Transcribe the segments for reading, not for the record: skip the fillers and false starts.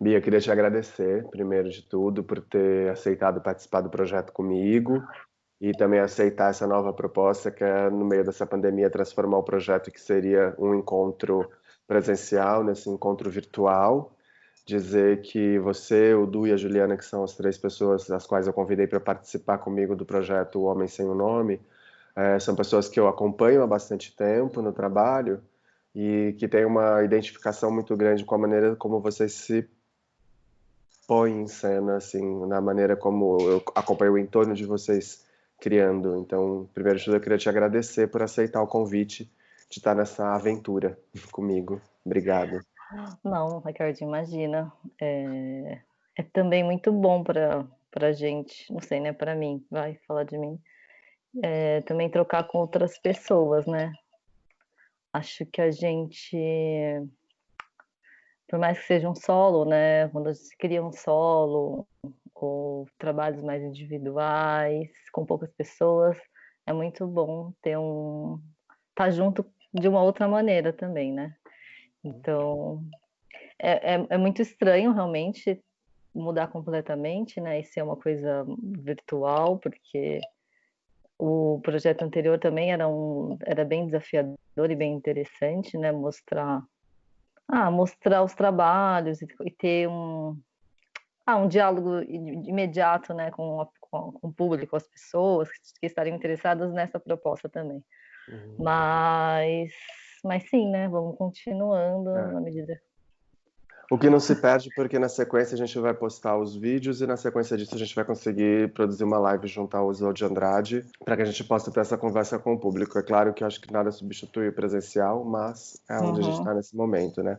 Bia, eu queria te agradecer, primeiro de tudo, por ter aceitado participar do projeto comigo e também aceitar essa nova proposta que é, no meio dessa pandemia, transformar o projeto que seria um encontro presencial nesse encontro virtual. Dizer que você, o Du e a Juliana, que são as três pessoas as quais eu convidei para participar comigo do projeto O Homem Sem o Nome, são pessoas que eu acompanho há bastante tempo no trabalho e que têm uma identificação muito grande com a maneira como vocês se põem em cena, assim, na maneira como eu acompanho o entorno de vocês criando. Então, primeiro de tudo, eu queria te agradecer por aceitar o convite de estar nessa aventura comigo. Obrigado. Não, Ricardo, imagina. É também muito bom para gente, não sei, né, para mim, vai falar de mim, também trocar com outras pessoas, né. Acho que a gente, por mais que seja um solo, né, quando a gente cria um solo ou trabalhos mais individuais, com poucas pessoas, é muito bom ter estar junto de uma outra maneira também, né. Então, é muito estranho realmente mudar completamente, né, e ser uma coisa virtual, porque o projeto anterior também era bem desafiador e bem interessante, né, mostrar os trabalhos e ter um diálogo imediato, né, com o público, com as pessoas que estariam interessadas nessa proposta também. Uhum. Mas mas sim, né, vamos continuando É. na medida. O que não se perde, porque na sequência a gente vai postar os vídeos e na sequência disso a gente vai conseguir produzir uma live junto ao Oswald de Andrade para que a gente possa ter essa conversa com o público. É claro que eu acho que nada substitui o presencial, mas é onde a gente Uhum, está nesse momento, né?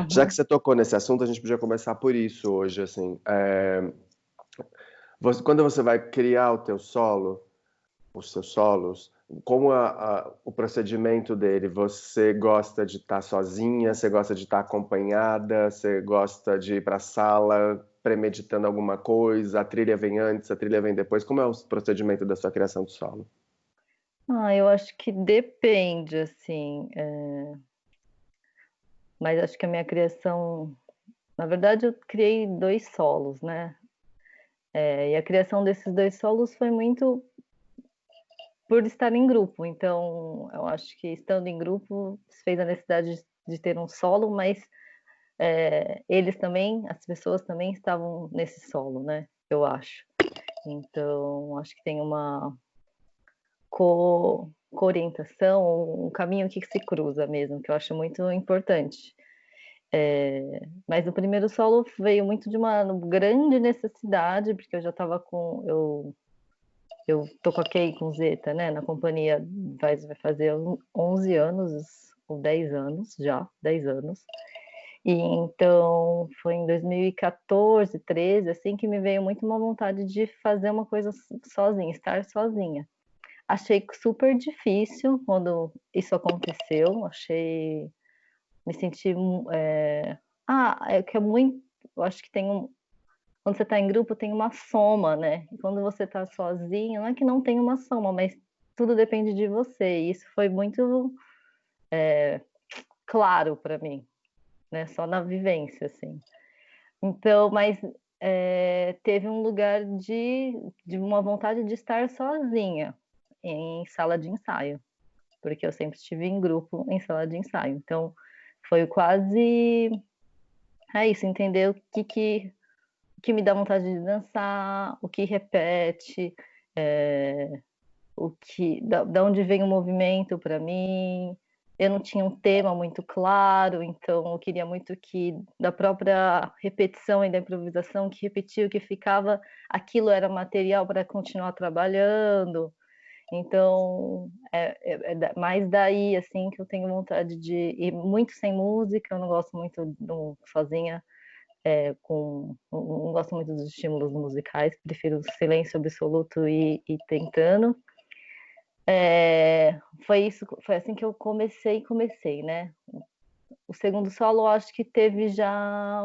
Já que uhum. você tocou nesse assunto, a gente podia começar por isso hoje, assim. Quando você vai criar o teu solo, os seus solos, como o procedimento dele? Você gosta de estar sozinha? Você gosta de estar acompanhada? Você gosta de ir para a sala premeditando alguma coisa? A trilha vem antes, a trilha vem depois? Como é o procedimento da sua criação de solo? Eu acho que depende, assim, mas acho que a minha criação, na verdade eu criei 2 solos, né, e a criação desses 2 solos foi muito por estar em grupo, então eu acho que estando em grupo se fez a necessidade de ter um solo, mas, eles também, as pessoas também estavam nesse solo, né, eu acho. Então acho que tem uma coorientação, um caminho que se cruza mesmo, que eu acho muito importante. Mas o primeiro solo veio muito de uma grande necessidade, porque eu já estava eu toquei com Zeta, né, na companhia vai fazer 11 anos ou 10 anos já, 10 anos. E então foi em 2014, 13, assim, que me veio muito uma vontade de fazer uma coisa sozinha, estar sozinha. Achei super difícil quando isso aconteceu, me senti, é que é muito, eu acho que quando você está em grupo tem uma soma, né, e quando você está sozinho, não é que não tem uma soma, mas tudo depende de você, e isso foi muito, claro para mim, né, só na vivência, assim. Então, mas, teve um lugar de uma vontade de estar sozinha, em sala de ensaio, porque eu sempre estive em grupo em sala de ensaio, então foi quase, isso, entender o que me dá vontade de dançar, o que repete, da onde vem o movimento para mim. Eu não tinha um tema muito claro, então eu queria muito que da própria repetição e da improvisação, que repetia, o que ficava, aquilo era material para continuar trabalhando. Então, mais daí, assim, que eu tenho vontade de ir muito sem música, eu não gosto muito sozinha, não gosto muito dos estímulos musicais, prefiro o silêncio absoluto e tentando. Foi assim que eu comecei, né. O segundo solo eu acho que teve já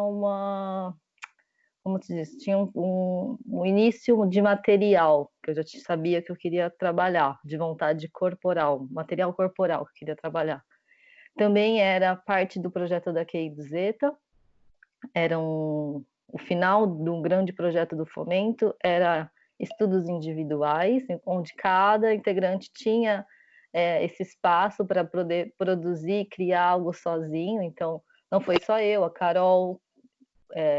como se diz, tinha um início de material, que eu já sabia que eu queria trabalhar, de vontade corporal, material corporal que eu queria trabalhar. Também era parte do projeto da Kay do Zeta, o final do grande projeto do Fomento era estudos individuais, onde cada integrante tinha esse espaço para poder produzir, criar algo sozinho. Então, não foi só eu, a Carol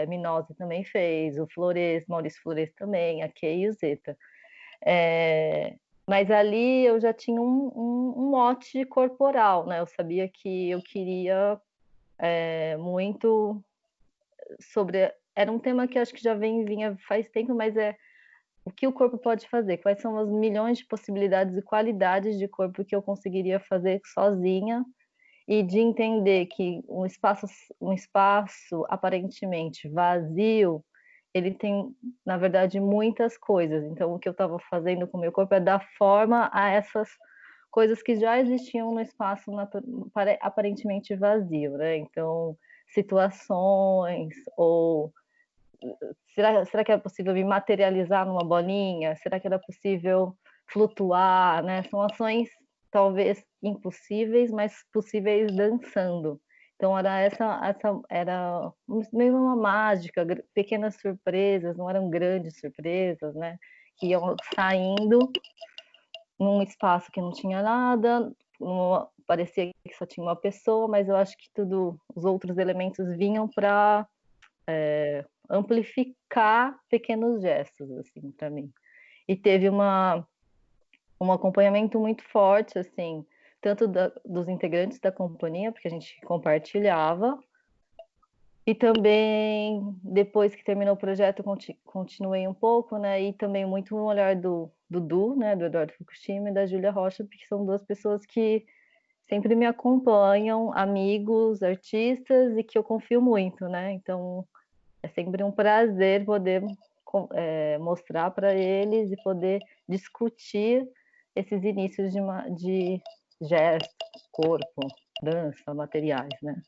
Minozzi também fez, o Flores, Maurício Flores também, a Kay e o Zeta. Mas ali eu já tinha um mote corporal, né? Eu sabia que eu queria muito sobre... Era um tema que acho que já vinha faz tempo, mas o que o corpo pode fazer? Quais são as milhões de possibilidades e qualidades de corpo que eu conseguiria fazer sozinha? E de entender que um espaço aparentemente vazio, ele tem, na verdade, muitas coisas. Então, o que eu estava fazendo com o meu corpo é dar forma a essas coisas que já existiam no espaço aparentemente vazio, né? Então, situações, ou será que era possível me materializar numa bolinha? Será que era possível flutuar, né? São ações talvez impossíveis, mas possíveis dançando. Então era meio uma mágica, pequenas surpresas, não eram grandes surpresas, né? Que iam saindo num espaço que não tinha nada, parecia que só tinha uma pessoa, mas eu acho que os outros elementos vinham para amplificar pequenos gestos, assim, para mim. E teve um acompanhamento muito forte, assim, tanto dos integrantes da companhia, porque a gente compartilhava, e também, depois que terminou o projeto, continuei um pouco, né, e também muito no olhar do Dudu, né, do Eduardo Fukushima e da Júlia Rocha, porque são duas pessoas que sempre me acompanham, amigos, artistas, e que eu confio muito, né, então é sempre um prazer poder mostrar para eles e poder discutir esses inícios de gesto, corpo, dança, materiais, né?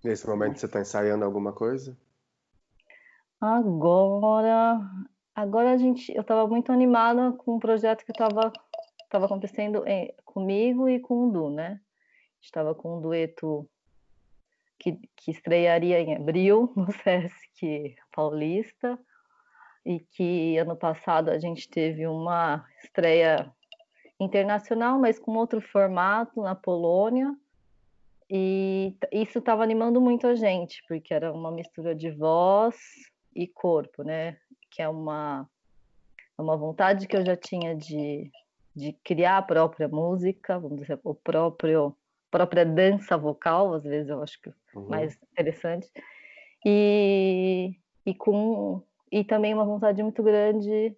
Nesse momento você está ensaiando alguma coisa? Agora eu estava muito animada com um projeto que estava acontecendo comigo e com o Du, né? Estava com um dueto que estrearia em abril no Sesc Paulista, e que ano passado a gente teve uma estreia internacional, mas com outro formato na Polônia, e isso estava animando muito a gente, porque era uma mistura de voz e corpo, né? Que é uma vontade que eu já tinha de criar a própria música, vamos dizer, própria dança vocal, às vezes eu acho que mais interessante, e também uma vontade muito grande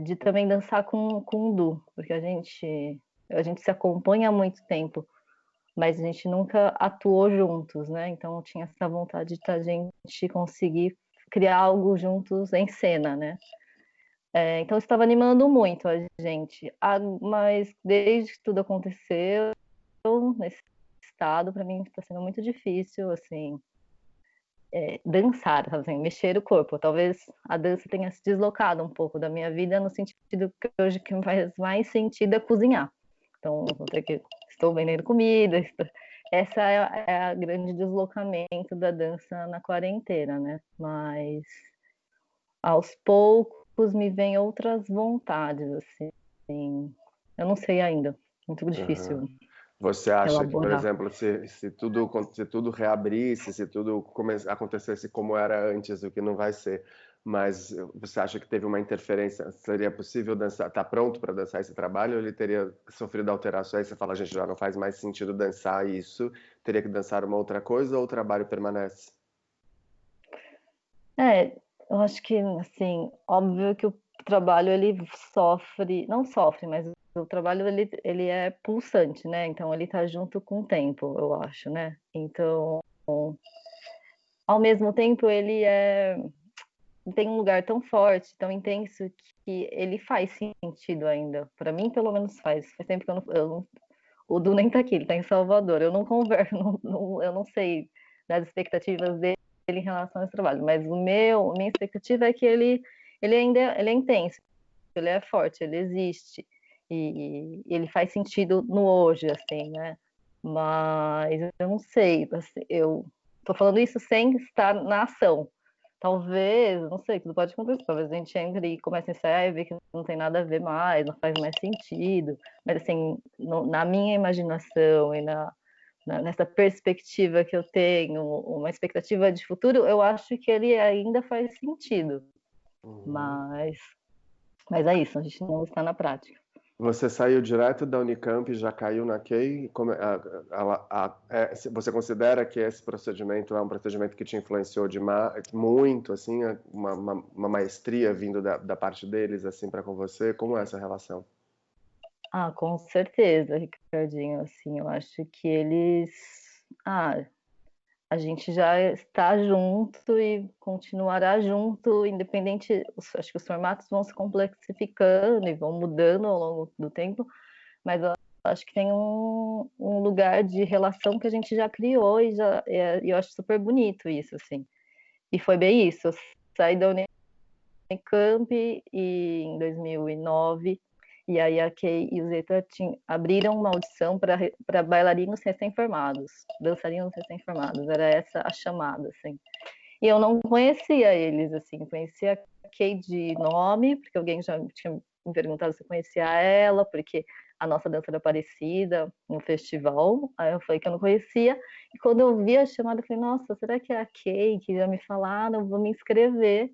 de também dançar com o Du, porque a gente se acompanha há muito tempo, mas a gente nunca atuou juntos, né? Então eu tinha essa vontade de a gente conseguir criar algo juntos em cena, né? Então estava animando muito a gente, mas desde que tudo aconteceu nesse estado, para mim está sendo muito difícil, assim, dançar, assim, mexer o corpo. Talvez a dança tenha se deslocado um pouco da minha vida, no sentido que hoje que faz mais sentido é cozinhar. Então, estou vendendo comida. Essa é a grande deslocamento da dança na quarentena, né? Mas aos poucos me vêm outras vontades, assim. Eu não sei ainda. Muito difícil Você acha que, por elaborar. exemplo, se tudo reabrisse, se tudo acontecesse como era antes, o que não vai ser, mas você acha que teve uma interferência? Seria possível dançar? Tá pronto para dançar esse trabalho? Ou ele teria sofrido alterações? Você fala, gente, já não faz mais sentido dançar isso, teria que dançar uma outra coisa ou o trabalho permanece? Eu acho que, assim, óbvio que o trabalho ele sofre, não sofre, mas o trabalho ele é pulsante, né? Então ele tá junto com o tempo, eu acho, né? Então, ao mesmo tempo tem um lugar tão forte, tão intenso, que ele faz sentido ainda. Para mim, pelo menos faz. Faz tempo que o Du nem tá aqui, ele tá em Salvador. Eu não converso, eu não sei das expectativas dele em relação a esse trabalho, mas a minha expectativa é que ele ainda ele é intenso, ele é forte, ele existe, e ele faz sentido no hoje, assim, né? Mas eu não sei, assim, tô falando isso sem estar na ação. Talvez, não sei, tudo pode acontecer. Talvez a gente entre e comece a ensaiar e ver que não tem nada a ver mais, não faz mais sentido. Mas, assim, na minha imaginação e nessa perspectiva que eu tenho, uma expectativa de futuro, eu acho que ele ainda faz sentido. Mas é isso, a gente não está na prática. Você saiu direto da Unicamp e já caiu na KEI? Você considera que esse procedimento é um procedimento que te influenciou muito, assim, uma maestria vindo da parte deles, assim, para com você? Como é essa relação? Ah, com certeza, Ricardinho, assim, eu acho que eles... a gente já está junto e continuará junto, independente, acho que os formatos vão se complexificando e vão mudando ao longo do tempo, mas eu acho que tem um lugar de relação que a gente já criou e eu acho super bonito isso, assim. E foi bem isso, eu saí da Unicamp em 2009, e aí a Kay e o Zeta abriram uma audição para bailarinos recém-formados, dançarinos recém-formados, era essa a chamada, assim. E eu não conhecia eles, assim, conhecia a Kay de nome, porque alguém já tinha me perguntado se eu conhecia ela, porque a nossa dança era parecida no festival, aí eu falei que eu não conhecia, e quando eu vi a chamada, eu falei, nossa, será que é a Kay que já me falaram? Eu vou me inscrever.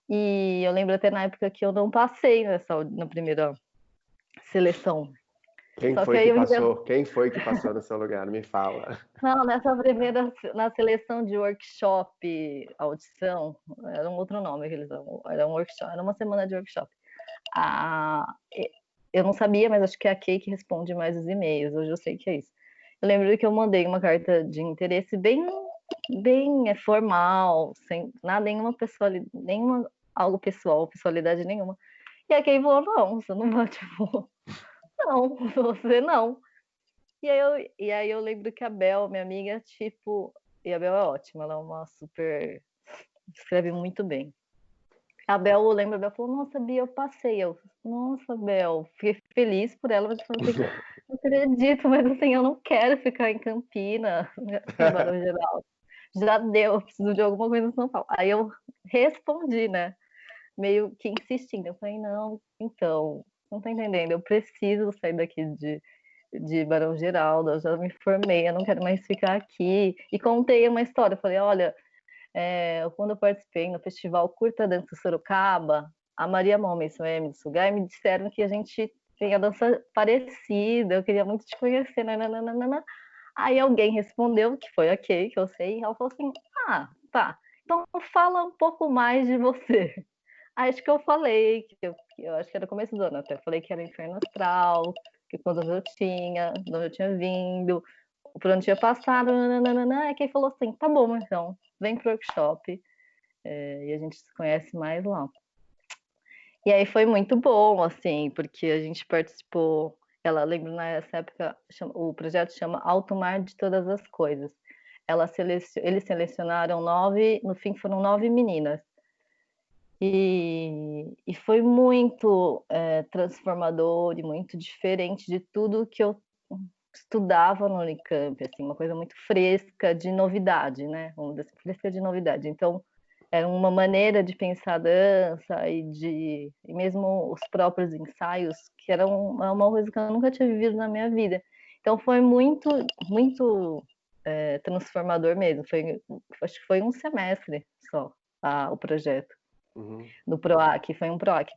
E eu lembro até na época que eu não passei na primeira seleção. Quem Só que foi aí que eu ainda... passou? Quem foi que passou no seu lugar? Me fala. Não, na seleção de workshop, audição, era um outro nome que eles davam, era um workshop, era uma semana de workshop. Eu não sabia, mas acho que é a Kay que responde mais os e-mails, hoje eu sei que é isso. Eu lembro que eu mandei uma carta de interesse bem formal, sem nada, nenhuma algo pessoal, pessoalidade nenhuma. E a Kay falou, não, você não vai, tipo, não, você não. E aí eu lembro que a Bel, minha amiga, tipo, e a Bel é ótima, ela é uma super, escreve muito bem. A Bel, eu lembro, a Bel falou, nossa, Bia, eu passei. Eu, nossa, Bel, fiquei feliz por ela, mas eu falei assim, não acredito, mas assim, eu não quero ficar em Campina, em Barão Geral. Já deu, eu preciso de alguma coisa em São Paulo. Aí eu respondi, né? Meio que insistindo. Eu falei, não, então, não tá entendendo, eu preciso sair daqui de Barão Geraldo, eu já me formei, eu não quero mais ficar aqui. E contei uma história, eu falei, olha, quando eu participei no festival Curta Dança Sorocaba, a Maria Momes e o Emily Sugai me disseram que a gente tem a dança parecida, eu queria muito te conhecer, nananana. Aí alguém respondeu, que foi a Kay, que eu sei, e ela falou assim, tá, então fala um pouco mais de você. Acho que eu falei, que eu acho que era começo do ano até, eu falei que era Inferno Astral, que quando eu tinha, de onde eu tinha vindo, por onde tinha passado, nananana, e quem falou assim, tá bom, então, vem pro workshop, e a gente se conhece mais lá. E aí foi muito bom, assim, porque a gente participou, ela lembra nessa época, o projeto chama Alto Mar de Todas as Coisas. Eles selecionaram 9, no fim foram 9 meninas. E foi muito transformador e muito diferente de tudo que eu estudava no Unicamp, assim, uma coisa muito fresca de novidade, né? Vamos dizer, fresca de novidade. Então, era uma maneira de pensar a dança e mesmo os próprios ensaios, que era uma coisa que eu nunca tinha vivido na minha vida. Então, foi muito, muito transformador mesmo. Acho que foi um semestre só o projeto. No PROAC, foi um PROAC.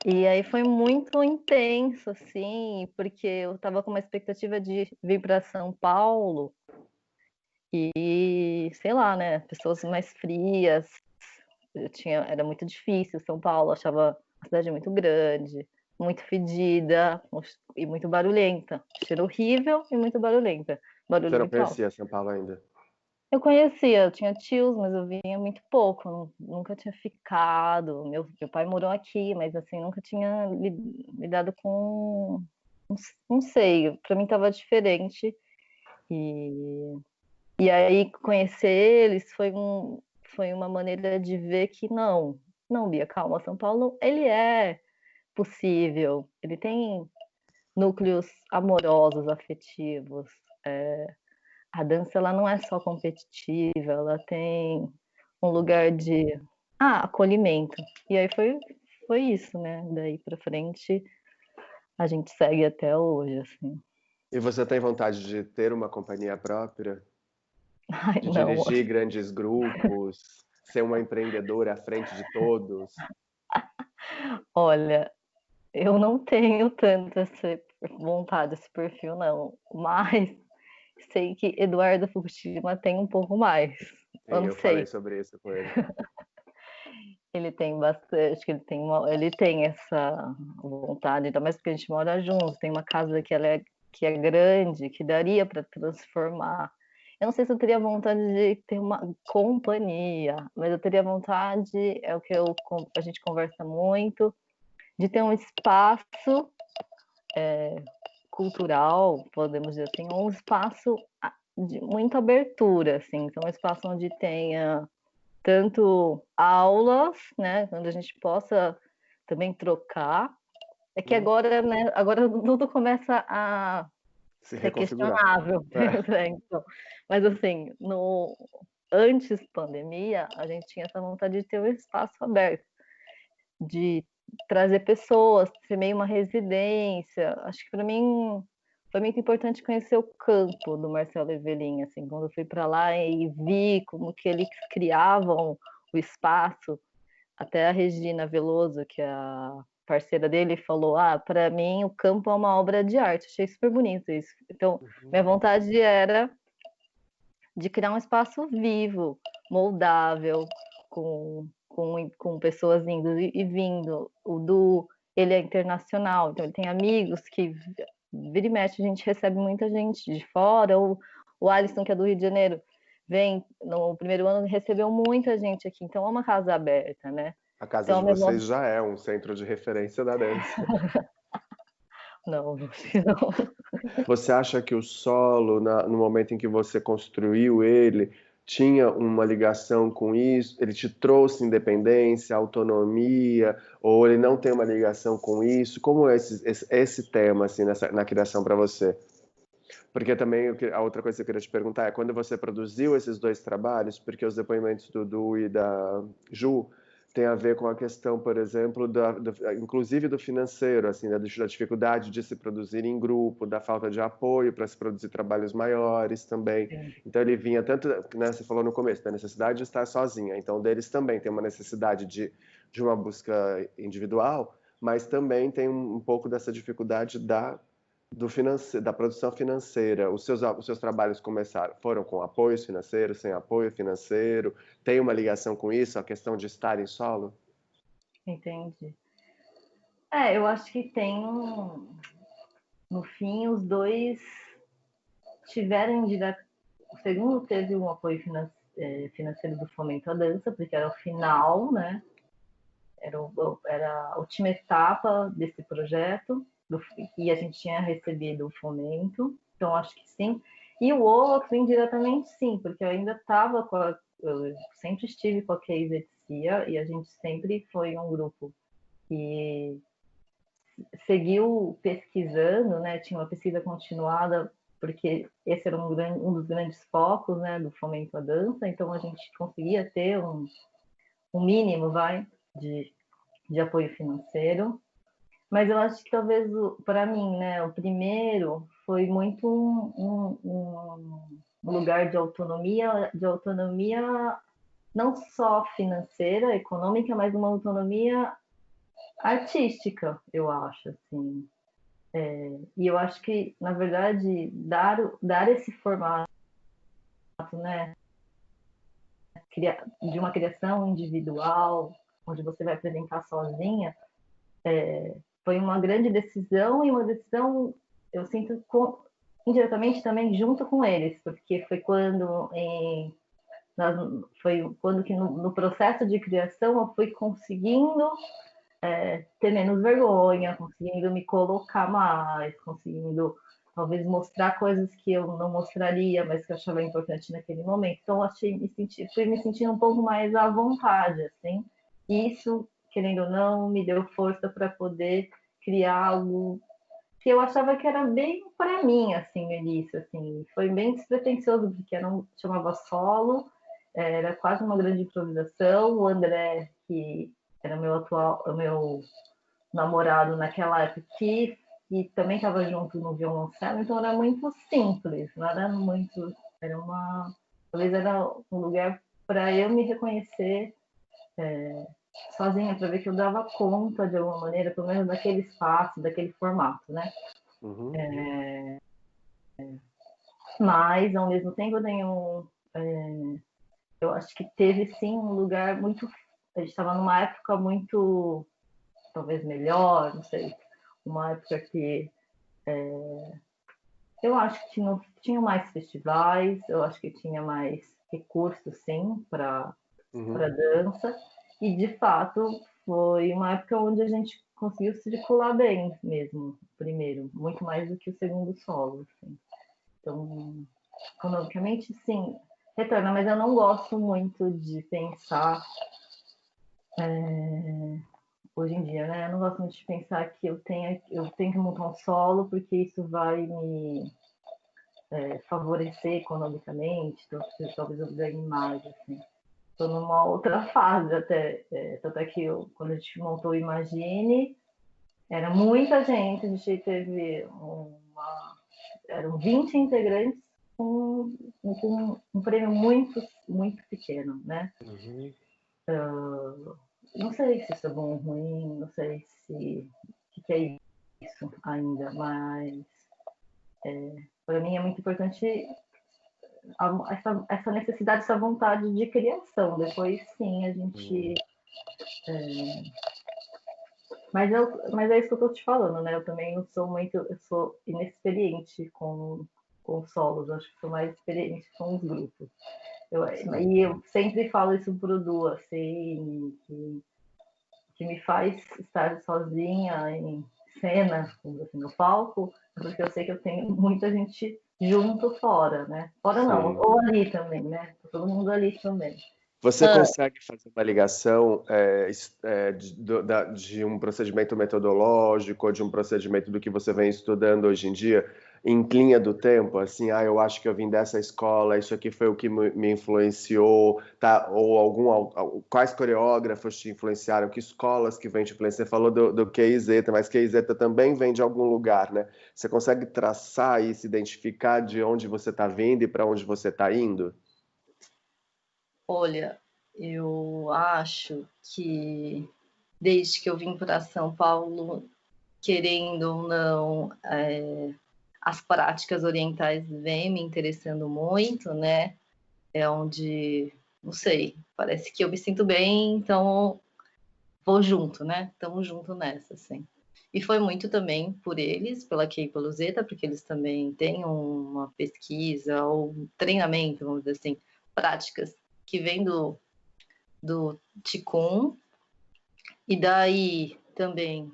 E aí foi muito intenso, assim, porque eu estava com uma expectativa de vir para São Paulo e, sei lá, né, pessoas mais frias. Era muito difícil São Paulo, eu achava a cidade muito grande, muito fedida e muito barulhenta. Cheiro horrível e muito barulhenta. Barulho Você não muito alto. conhecia São Paulo ainda? Eu conhecia, eu tinha tios, mas eu vinha muito pouco, nunca tinha ficado. Meu pai morou aqui, mas assim, nunca tinha lidado com. Não sei, para mim estava diferente. E aí conhecer eles foi uma maneira de ver que não, Bia, calma, São Paulo, ele é possível, ele tem núcleos amorosos, afetivos. a dança ela não é só competitiva, ela tem um lugar de acolhimento. E aí foi isso, né? Daí para frente a gente segue até hoje, assim. E você tem vontade de ter uma companhia própria? Ai, De não. dirigir grandes grupos? Ser uma empreendedora à frente de todos? Olha, eu não tenho tanto essa vontade, esse perfil, não. Mas sei que Eduardo Fukushima tem um pouco mais. Eu Sim, não eu falei sei. sobre isso com ele. Ele tem bastante, ele tem essa vontade, ainda mais porque a gente mora junto, tem uma casa que é grande, que daria para transformar. Eu não sei se eu teria vontade de ter uma companhia, mas eu teria vontade, é o que a gente conversa muito, de ter um espaço cultural, podemos dizer assim, um espaço de muita abertura, assim, então um espaço onde tenha tanto aulas, né, onde a gente possa também trocar. É que agora, né, agora tudo começa a Se ser reconfigurar. questionável, É. então. Mas assim, no antes pandemia, a gente tinha essa vontade de ter um espaço aberto, de trazer pessoas, ser meio uma residência. Acho que para mim foi muito importante conhecer o campo do Marcelo Evelin, assim, quando eu fui para lá e vi como que eles criavam o espaço. Até a Regina Veloso, que é a parceira dele, falou: para mim o campo é uma obra de arte. Achei super bonito isso. Então, minha vontade era de criar um espaço vivo, moldável, com pessoas indo e vindo. O Du, ele é internacional, então ele tem amigos que vira e mexe, a gente recebe muita gente de fora. O Alisson, que é do Rio de Janeiro, vem no primeiro ano, recebeu muita gente aqui, então é uma casa aberta, né? A casa Então, de vocês já é um centro de referência da dança. não, não. Você acha que o solo, no momento em que você construiu ele, tinha uma ligação com isso? Ele te trouxe independência, autonomia, ou ele não tem uma ligação com isso? Como é esse tema assim, na criação para você? Porque também a outra coisa que eu queria te perguntar é quando você produziu esses dois trabalhos, porque os depoimentos do Du e da Ju tem a ver com a questão, por exemplo, inclusive do financeiro, assim, da dificuldade de se produzir em grupo, da falta de apoio para se produzir trabalhos maiores também. Sim. Então ele vinha tanto, né, você falou no começo, da necessidade de estar sozinha. Então deles também tem uma necessidade de uma busca individual, mas também tem um pouco dessa dificuldade da produção financeira. Os seus trabalhos foram com apoio financeiro, sem apoio financeiro? Tem uma ligação com isso, a questão de estar em solo? Entendi. Eu acho que no fim, os dois tiveram direto. O segundo teve um apoio financeiro do Fomento à Dança, porque era o final, né? Era a última etapa desse projeto, e a gente tinha recebido o fomento, então acho que sim. E o outro, indiretamente, sim, porque eu ainda estava eu sempre estive com a Keizetsia, e a gente sempre foi um grupo que seguiu pesquisando, né? Tinha uma pesquisa continuada, porque esse era um dos grandes focos, né, do Fomento à Dança, então a gente conseguia ter um mínimo, de apoio financeiro. Mas eu acho que talvez, para mim, né, o primeiro foi muito um lugar de autonomia não só financeira, econômica, mas uma autonomia artística, eu acho, assim. E eu acho que, na verdade, dar esse formato, né, de uma criação individual, onde você vai apresentar sozinha, foi uma grande decisão, e uma decisão, eu sinto, indiretamente também junto com eles, porque foi quando que no processo de criação eu fui conseguindo ter menos vergonha, conseguindo me colocar mais, conseguindo talvez mostrar coisas que eu não mostraria, mas que eu achava importante naquele momento. Então fui me sentindo um pouco mais à vontade, assim. E isso, querendo ou não, me deu força para poder criar algo que eu achava que era bem para mim, assim, no início, assim, foi bem despretensioso, porque chamava solo, era quase uma grande improvisação. O André, que era o meu namorado naquela época, que também estava junto no violoncelo, então era muito simples, não era muito, talvez era um lugar para eu me reconhecer sozinha, para ver que eu dava conta de alguma maneira, pelo menos daquele espaço, daquele formato, né? Uhum. Mas, ao mesmo tempo, eu acho que teve, sim, um lugar muito... A gente estava numa época muito, talvez, melhor, não sei, uma época que eu acho que tinha mais festivais, eu acho que tinha mais recursos, sim, para dança, e, de fato, foi uma época onde a gente conseguiu circular bem mesmo, primeiro, muito mais do que o segundo solo, assim. Então, economicamente, sim, retorna, mas eu não gosto muito de pensar hoje em dia, né? Eu não gosto muito de pensar que eu tenho que montar um solo porque isso vai me favorecer economicamente, então talvez eu ganhe mais, assim. Estou numa outra fase até, tanto é que quando a gente montou o Imagine, era muita gente, a gente teve eram 20 integrantes com um prêmio muito, muito pequeno, né? Uhum. Não sei se isso é bom ou ruim, não sei se o que é isso ainda, mas para mim é muito importante essa necessidade, essa vontade de criação. Depois, sim, a gente. Mas é isso que eu estou te falando, né? Eu também não sou muito. Eu sou inexperiente com solos, acho que sou mais experiente com os grupos. E eu sempre falo isso pro Du, assim, que me faz estar sozinha em cena, assim, no palco, porque eu sei que eu tenho muita gente junto fora, né? Fora não, Sim. ou ali também, né? Todo mundo ali também. Você consegue fazer uma ligação de um procedimento metodológico ou de um procedimento do que você vem estudando hoje em dia em linha do tempo? Assim, eu acho que eu vim dessa escola, isso aqui foi o que me influenciou, tá? Ou quais coreógrafos te influenciaram, que escolas que vêm te influenciar? Você falou do KZ, mas KZ também vem de algum lugar, né? Você consegue traçar e se identificar de onde você está vindo e para onde você está indo? Olha, eu acho que desde que eu vim para São Paulo, querendo ou não, as práticas orientais vêm me interessando muito, né? É onde, não sei, parece que eu me sinto bem, então vou junto, né? Estamos junto nessa, assim. E foi muito também por eles, pela Kay e pelo Zeta, porque eles também têm uma pesquisa ou um treinamento, vamos dizer assim, práticas que vem do Qigong. E daí também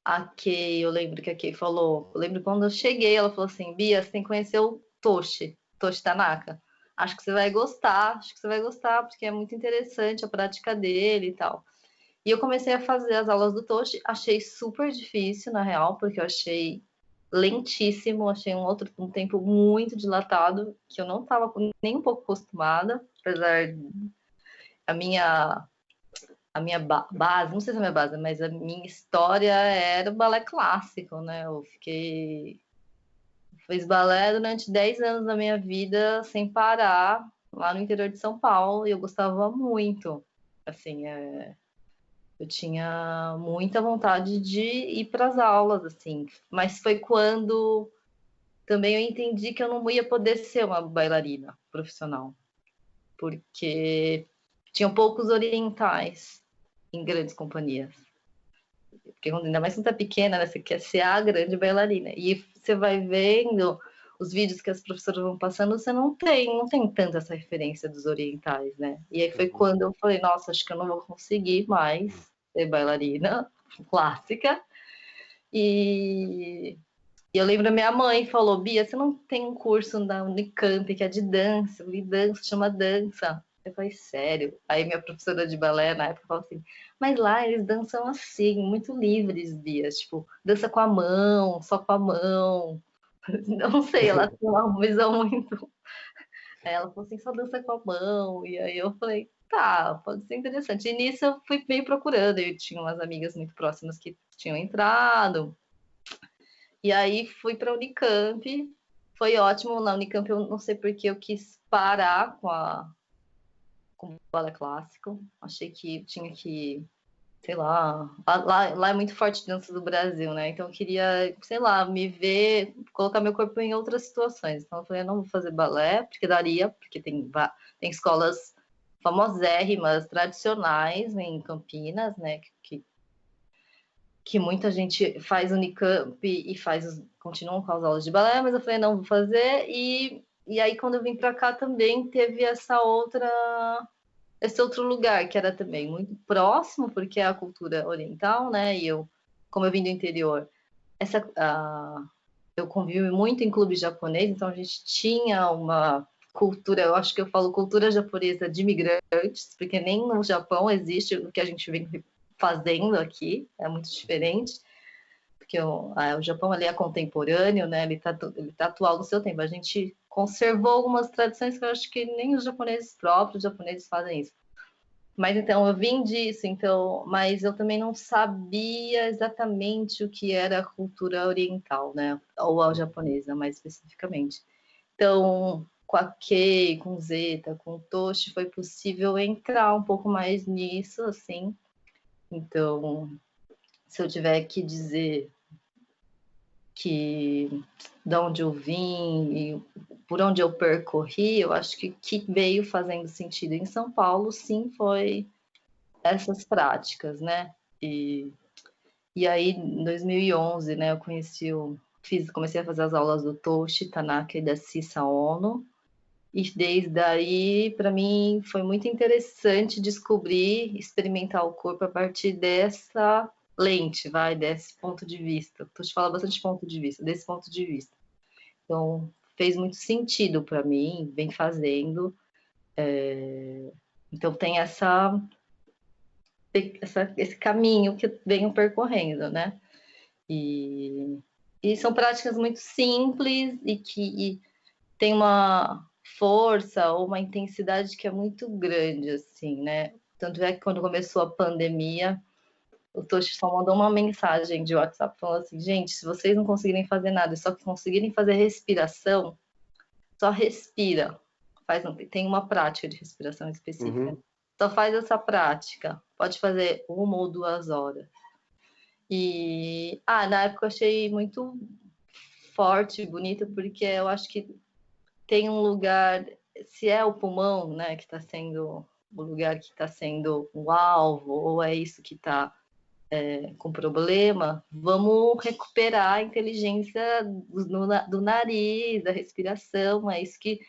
a Kay, eu lembro que a Kay falou, eu lembro quando eu cheguei, ela falou assim, Bia, você tem que conhecer o Toshi Tanaka. Acho que você vai gostar, porque é muito interessante a prática dele e tal. E eu comecei a fazer as aulas do Toshi, achei super difícil, na real, porque eu achei lentíssimo, achei um tempo muito dilatado, que eu não estava nem um pouco acostumada, apesar a minha base, não sei se é a minha base, mas a minha história era o balé clássico, né? Fiz balé durante 10 anos da minha vida, sem parar, lá no interior de São Paulo, e eu gostava muito. Assim, eu tinha muita vontade de ir para as aulas, assim, mas foi quando também eu entendi que eu não ia poder ser uma bailarina profissional, porque tinham poucos orientais em grandes companhias. Porque ainda mais quando tá pequena, né? Você quer ser a grande bailarina. E você vai vendo os vídeos que as professoras vão passando, você não tem tanta essa referência dos orientais, né? E aí foi quando eu falei, nossa, acho que eu não vou conseguir mais ser bailarina clássica. E eu lembro, a minha mãe falou, Bia, você não tem um curso da Unicamp que é de dança? Eu li dança, chama dança. Eu falei, sério? Aí minha professora de balé na época falou assim, mas lá eles dançam assim, muito livres, Bia, tipo, dança com a mão, só com a mão. Não sei, ela tem uma visão muito. Aí ela falou assim, só dança com a mão. E aí eu falei, tá, pode ser interessante. E nisso eu fui meio procurando, eu tinha umas amigas muito próximas que tinham entrado. E aí fui para a Unicamp, foi ótimo. Na Unicamp eu não sei porque eu quis parar com o balé clássico. Achei que tinha que, sei lá é muito forte dança do Brasil, né? Então eu queria, sei lá, me ver, colocar meu corpo em outras situações. Então eu falei, eu não vou fazer balé, porque daria, porque tem escolas famosérrimas, tradicionais em Campinas, né? Que muita gente faz Unicamp e continuam com as aulas de balé, mas eu falei, não, vou fazer. E aí, quando eu vim para cá, também teve esse outro lugar, que era também muito próximo, porque é a cultura oriental, né? E eu, como eu vim do interior, eu convivi muito em clube japonês, então a gente tinha uma cultura, eu acho que eu falo cultura japonesa de imigrantes, porque nem no Japão existe o que a gente vem fazendo aqui, é muito diferente, porque o Japão ali é contemporâneo, né? Ele tá atual no seu tempo. A gente conservou algumas tradições que eu acho que nem os próprios japoneses fazem isso. Mas então eu vim disso, mas eu também não sabia exatamente o que era a cultura oriental, né? Ou a japonesa, mais especificamente. Então, com a Kei, com o Zeta, com o Toshi, foi possível entrar um pouco mais nisso, assim. Então, se eu tiver que dizer que de onde eu vim e por onde eu percorri, eu acho que veio fazendo sentido em São Paulo, sim, foi essas práticas, né? E aí, em 2011, né, eu comecei a fazer as aulas do Toshi Tanaka e da Cissa Ono, e desde aí, para mim, foi muito interessante descobrir, experimentar o corpo a partir dessa lente, desse ponto de vista. Tu te fala bastante ponto de vista, desse ponto de vista. Então, fez muito sentido para mim, vem fazendo. Então, tem esse caminho que eu venho percorrendo, né? E são práticas muito simples e que tem uma força ou uma intensidade que é muito grande, assim, né? Tanto é que quando começou a pandemia, o Toshi só mandou uma mensagem de WhatsApp falando assim, gente, se vocês não conseguirem fazer nada, só conseguirem fazer respiração, só respira. Tem uma prática de respiração específica. Uhum. Só faz essa prática. Pode fazer 1 ou 2 horas. E na época eu achei muito forte, bonito, porque eu acho que tem um lugar, se é o pulmão, né, que está sendo o lugar que está sendo o alvo, ou é isso que está com problema, vamos recuperar a inteligência do nariz, da respiração, é isso que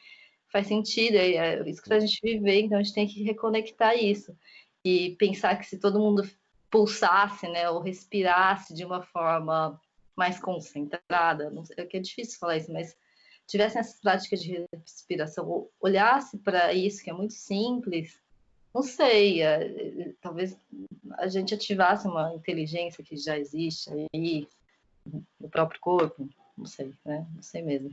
faz sentido, é isso que a gente viver, então a gente tem que reconectar isso. E pensar que se todo mundo pulsasse, né, ou respirasse de uma forma mais concentrada, não sei, é que é difícil falar isso, mas tivessem essas práticas de respiração, ou olhasse para isso, que é muito simples, não sei, talvez a gente ativasse uma inteligência que já existe aí no próprio corpo, não sei, né? Não sei mesmo.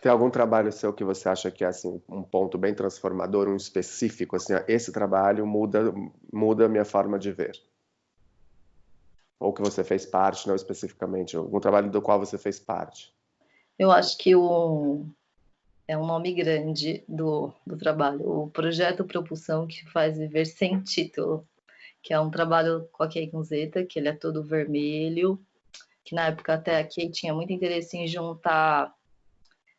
Tem algum trabalho seu que você acha que é assim, um ponto bem transformador, um específico, assim, ó, esse trabalho muda a minha forma de ver? Ou que você fez parte, não especificamente, algum trabalho do qual você fez parte? Eu acho que é um nome grande do trabalho, o Projeto Propulsão que faz viver sem título, que é um trabalho com a Kei Zeta, que ele é todo vermelho, que na época até a Kei tinha muito interesse em juntar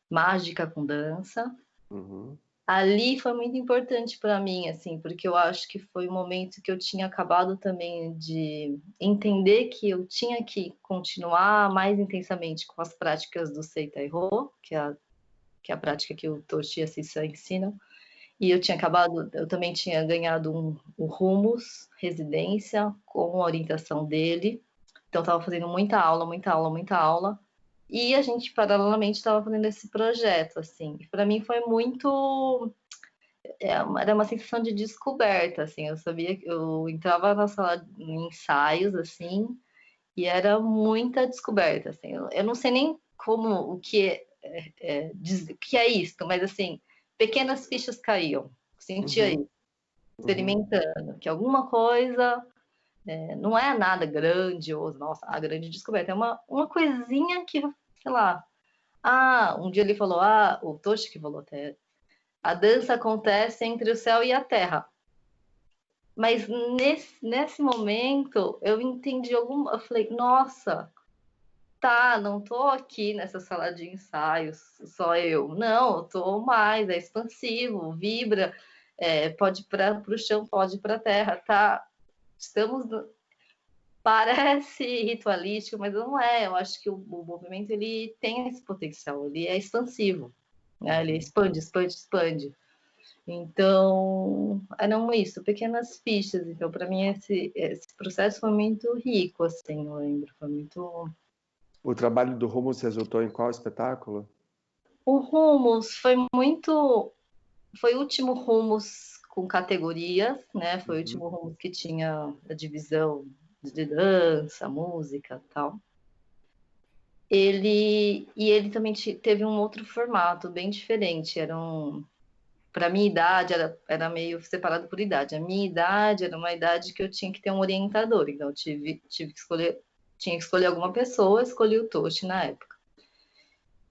mágica com dança. Uhum. Ali foi muito importante para mim, assim, porque eu acho que foi o momento que eu tinha acabado também de entender que eu tinha que continuar mais intensamente com as práticas do Seitaiho, que é a prática que o Toshi e a Cissa ensinam. E eu também tinha ganhado o Rumos Residência com a orientação dele. Então, estava fazendo muita aula, muita aula, muita aula. E a gente, paralelamente, estava fazendo esse projeto, assim. Para mim foi muito... era uma sensação de descoberta, assim, eu sabia que eu entrava na sala de ensaios, assim, e era muita descoberta, assim, eu não sei nem como, o que é isso, mas, assim, pequenas fichas caíam, sentia isso, Uhum. experimentando, que alguma coisa, não é nada grandioso, nossa, a grande descoberta, é uma coisinha que, sei lá, um dia ele falou, o Toshi que falou até, a dança acontece entre o céu e a terra. Mas nesse momento eu entendi eu falei, nossa, tá, não tô aqui nessa sala de ensaios, só eu. Não, eu tô mais, é expansivo, vibra, pode ir para o chão, pode ir para a terra, tá? Estamos. Parece ritualístico, mas não é. Eu acho que o movimento ele tem esse potencial, ele é expansivo, né? Ele expande, expande, expande. Então, eram isso, pequenas fichas. Então, para mim, esse processo foi muito rico, assim, eu lembro. Foi muito. O trabalho do Rumos resultou em qual espetáculo? O Rumos foi muito. Foi o último Rumos com categorias, né? Foi o Uhum. último Rumos que tinha a divisão de dança, música e tal. Ele também teve um outro formato bem diferente. Para minha idade era meio separado por idade. A minha idade era uma idade que eu tinha que ter um orientador, então eu tive que escolher, tinha que escolher alguma pessoa, escolhi o Toshi na época.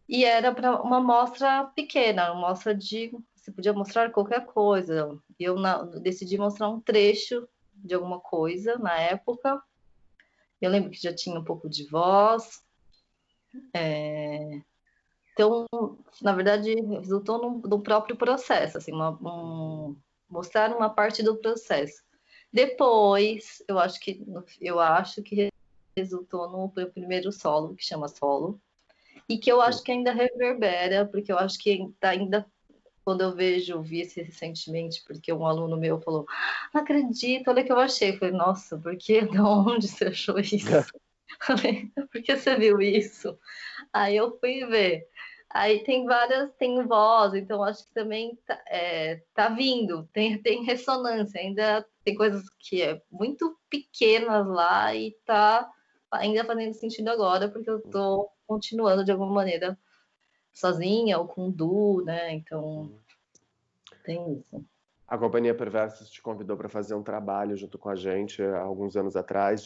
E era para uma mostra pequena, uma mostra você podia mostrar qualquer coisa. E eu decidi mostrar um trecho de alguma coisa na época. Eu lembro que já tinha um pouco de voz. Então, na verdade, resultou no próprio processo, assim, mostrar uma parte do processo. Depois, eu acho que resultou no primeiro solo, que chama solo, e que eu acho que ainda reverbera, porque eu acho que ainda quando vi esse recentemente, porque um aluno meu falou, não acredito, olha o que eu achei. Eu falei, nossa, por que? De onde você achou isso? Por que você viu isso? Aí eu fui ver. Aí tem voz, então acho que também tá vindo, tem ressonância, ainda tem coisas que é muito pequenas lá e tá ainda fazendo sentido agora, porque eu tô continuando de alguma maneira sozinha ou com o Du, né? Então tem isso. A Companhia Perversos te convidou para fazer um trabalho junto com a gente há alguns anos atrás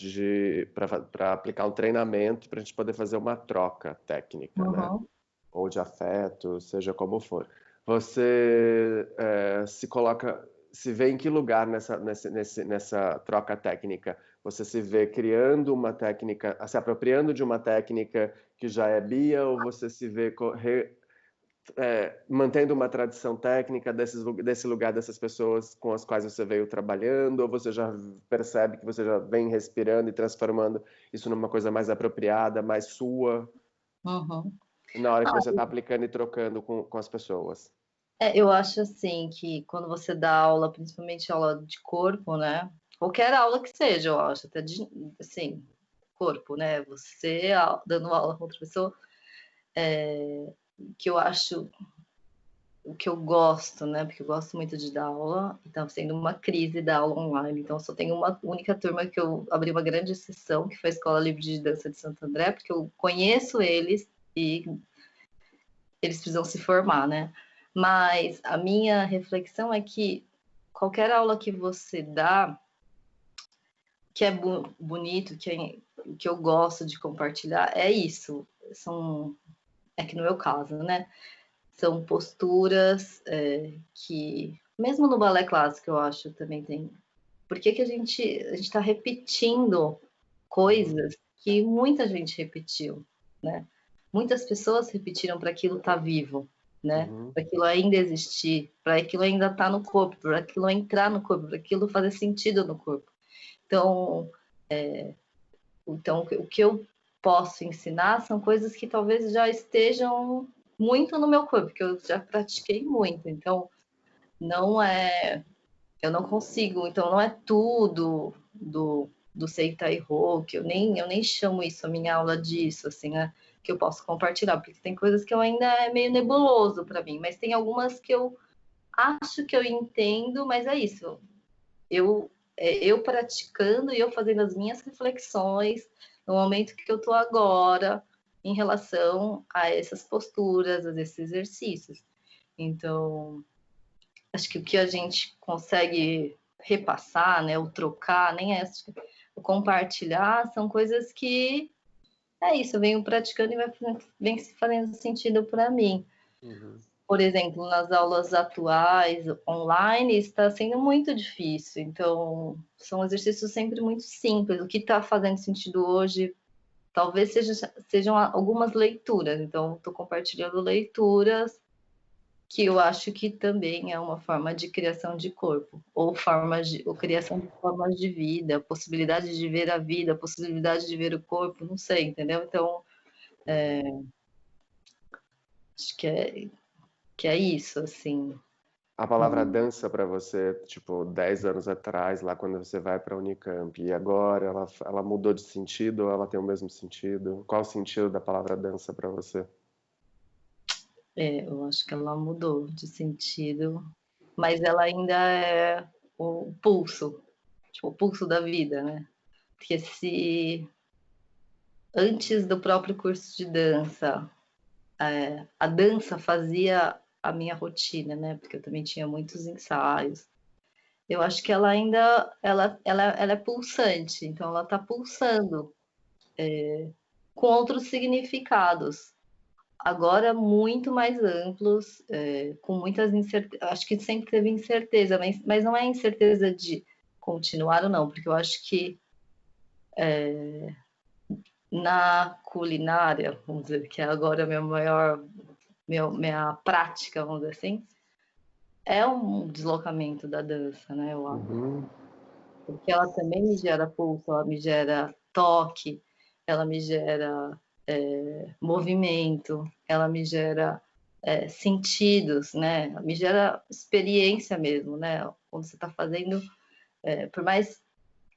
para aplicar um treinamento para a gente poder fazer uma troca técnica, né? Uhum. Ou de afeto, seja como for. Você se vê em que lugar nessa troca técnica? Você se vê criando uma técnica, se apropriando de uma técnica que já é Bia, ou você se vê mantendo uma tradição técnica desse lugar, dessas pessoas com as quais você veio trabalhando, ou você já percebe que você já vem respirando e transformando isso numa coisa mais apropriada, mais sua, Uhum. na hora que você está aplicando e trocando com as pessoas? Eu acho assim que quando você dá aula, principalmente aula de corpo, né? Qualquer aula que seja, eu acho, até de, assim, corpo, né? Você dando aula com outra pessoa, que eu acho o que eu gosto, né? Porque eu gosto muito de dar aula, e tá sendo uma crise dar aula online. Então, eu só tenho uma única turma que eu abri uma grande sessão, que foi a Escola Livre de Dança de Santo André, porque eu conheço eles e eles precisam se formar, né? Mas a minha reflexão é que qualquer aula que você dá, que é bonito, que eu gosto de compartilhar, é isso. É que no meu caso, né? São posturas que, mesmo no balé clássico, eu acho, também tem. Por que a gente está repetindo coisas que muita gente repetiu, né? Muitas pessoas repetiram para aquilo estar vivo, né? Uhum. Para aquilo ainda existir, para aquilo ainda estar no corpo, para aquilo entrar no corpo, para aquilo fazer sentido no corpo. Então, o que eu posso ensinar são coisas que talvez já estejam muito no meu corpo, que eu já pratiquei muito. Então, não é, eu não consigo, então não é tudo do Seitai Ho, que eu nem chamo isso, a minha aula disso, assim, né? Que eu posso compartilhar, porque tem coisas que eu ainda é meio nebuloso para mim, mas tem algumas que eu acho que eu entendo, mas é isso. Eu praticando e eu fazendo as minhas reflexões no momento que eu estou agora em relação a essas posturas, a esses exercícios. Então, acho que o que a gente consegue repassar, né, ou trocar, nem é o compartilhar, são coisas que é isso, eu venho praticando e vem se fazendo sentido para mim. Uhum. Por exemplo, nas aulas atuais, online, está sendo muito difícil. Então, são exercícios sempre muito simples. O que está fazendo sentido hoje, talvez sejam algumas leituras. Então, estou compartilhando leituras que eu acho que também é uma forma de criação de corpo, ou criação de formas de vida, possibilidade de ver a vida, possibilidade de ver o corpo, não sei, entendeu? Então, acho que é isso, assim. A palavra dança para você, tipo, 10 anos atrás, lá quando você vai para a Unicamp, e agora ela mudou de sentido ou ela tem o mesmo sentido? Qual o sentido da palavra dança para você? Eu acho que ela mudou de sentido, mas ela ainda é o pulso, tipo, o pulso da vida, né? Porque se antes do próprio curso de dança, a dança fazia a minha rotina, né? Porque eu também tinha muitos ensaios. Eu acho que ela ainda ela é pulsante, então ela está pulsando com outros significados. Agora muito mais amplos, com muitas incertezas. Acho que sempre teve incerteza, mas não é incerteza de continuar ou não, porque eu acho que na culinária, vamos dizer, que é agora a minha prática, vamos dizer assim, é um deslocamento da dança, né? Eu acho. Uhum. Porque ela também me gera pulso, ela me gera toque, ela me gera movimento, ela me gera sentidos, né? Ela me gera experiência mesmo, né? Quando você está fazendo, por mais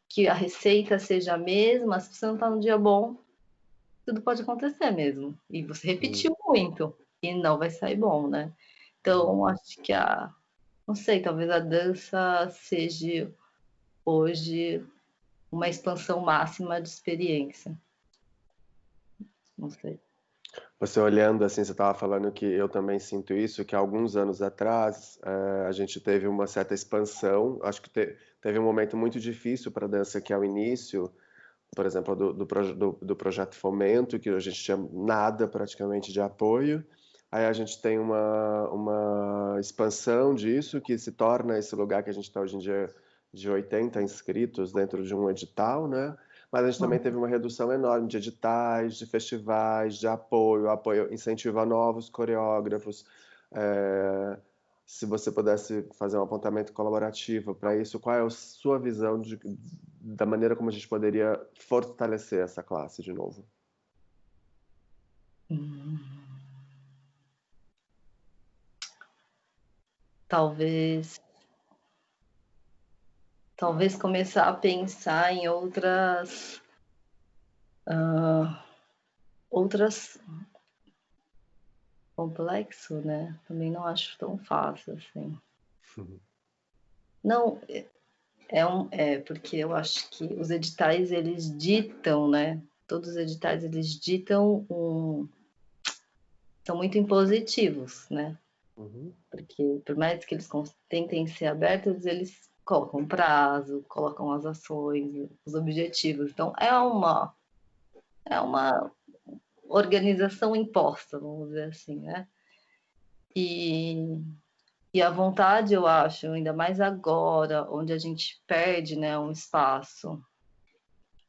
que a receita seja a mesma, se você não está no dia bom, tudo pode acontecer mesmo. E você Sim. repetiu muito e não vai sair bom, né? Então, acho que não sei, talvez a dança seja hoje uma expansão máxima de experiência. Não sei. Você olhando assim, você estava falando que eu também sinto isso, que alguns anos atrás a gente teve uma certa expansão. Acho que teve um momento muito difícil para a dança, que é o início, por exemplo, do projeto Fomento, que a gente tinha nada praticamente de apoio. Aí a gente tem uma expansão disso, que se torna esse lugar que a gente está hoje em dia de 80 inscritos dentro de um edital, né? Mas a gente também teve uma redução enorme de editais, de festivais, de apoio incentivo a novos coreógrafos. Se você pudesse fazer um apontamento colaborativo para isso, qual é a sua visão da maneira como a gente poderia fortalecer essa classe de novo? Talvez começar a pensar em outras complexo, né? Também não acho tão fácil assim. Não, porque eu acho que os editais eles ditam, né? Todos os editais eles ditam são muito impositivos, né? Uhum. Porque por mais que eles tentem ser abertos, eles colocam prazo, colocam as ações, os objetivos. Então é uma organização imposta, vamos dizer assim, né? E a vontade, eu acho, ainda mais agora, onde a gente perde, né, um espaço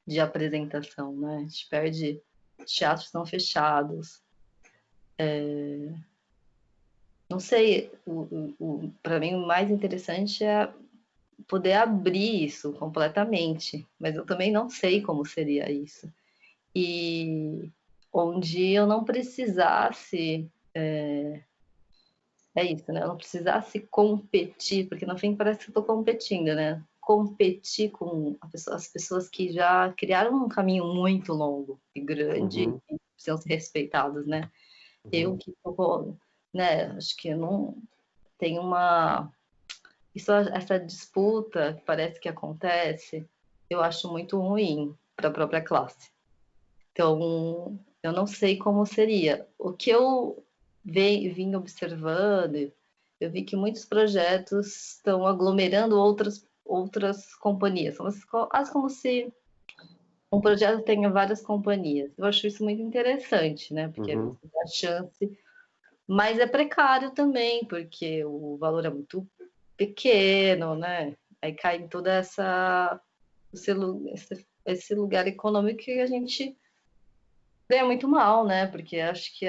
de apresentação, né? A gente perde, os teatros estão fechados. Não sei, para mim o mais interessante é poder abrir isso completamente, mas eu também não sei como seria isso. E onde eu não precisasse isso, né? Eu não precisasse competir, porque no fim parece que eu estou competindo, né? Competir com as pessoas que já criaram um caminho muito longo e grande Uhum. e precisam ser respeitados, né? Eu Uhum. que tô, né? Acho que eu não. tem essa disputa que parece que acontece, eu acho muito ruim para a própria classe. Então, eu não sei como seria. O que eu vim observando, eu vi que muitos projetos estão aglomerando outras companhias. Como se um projeto tenha várias companhias. Eu acho isso muito interessante, né? Porque você dá a chance, mas é precário também, porque o valor é muito pequeno, né? Aí cai em toda esse lugar econômico que a gente ganha muito mal, né? Porque acho que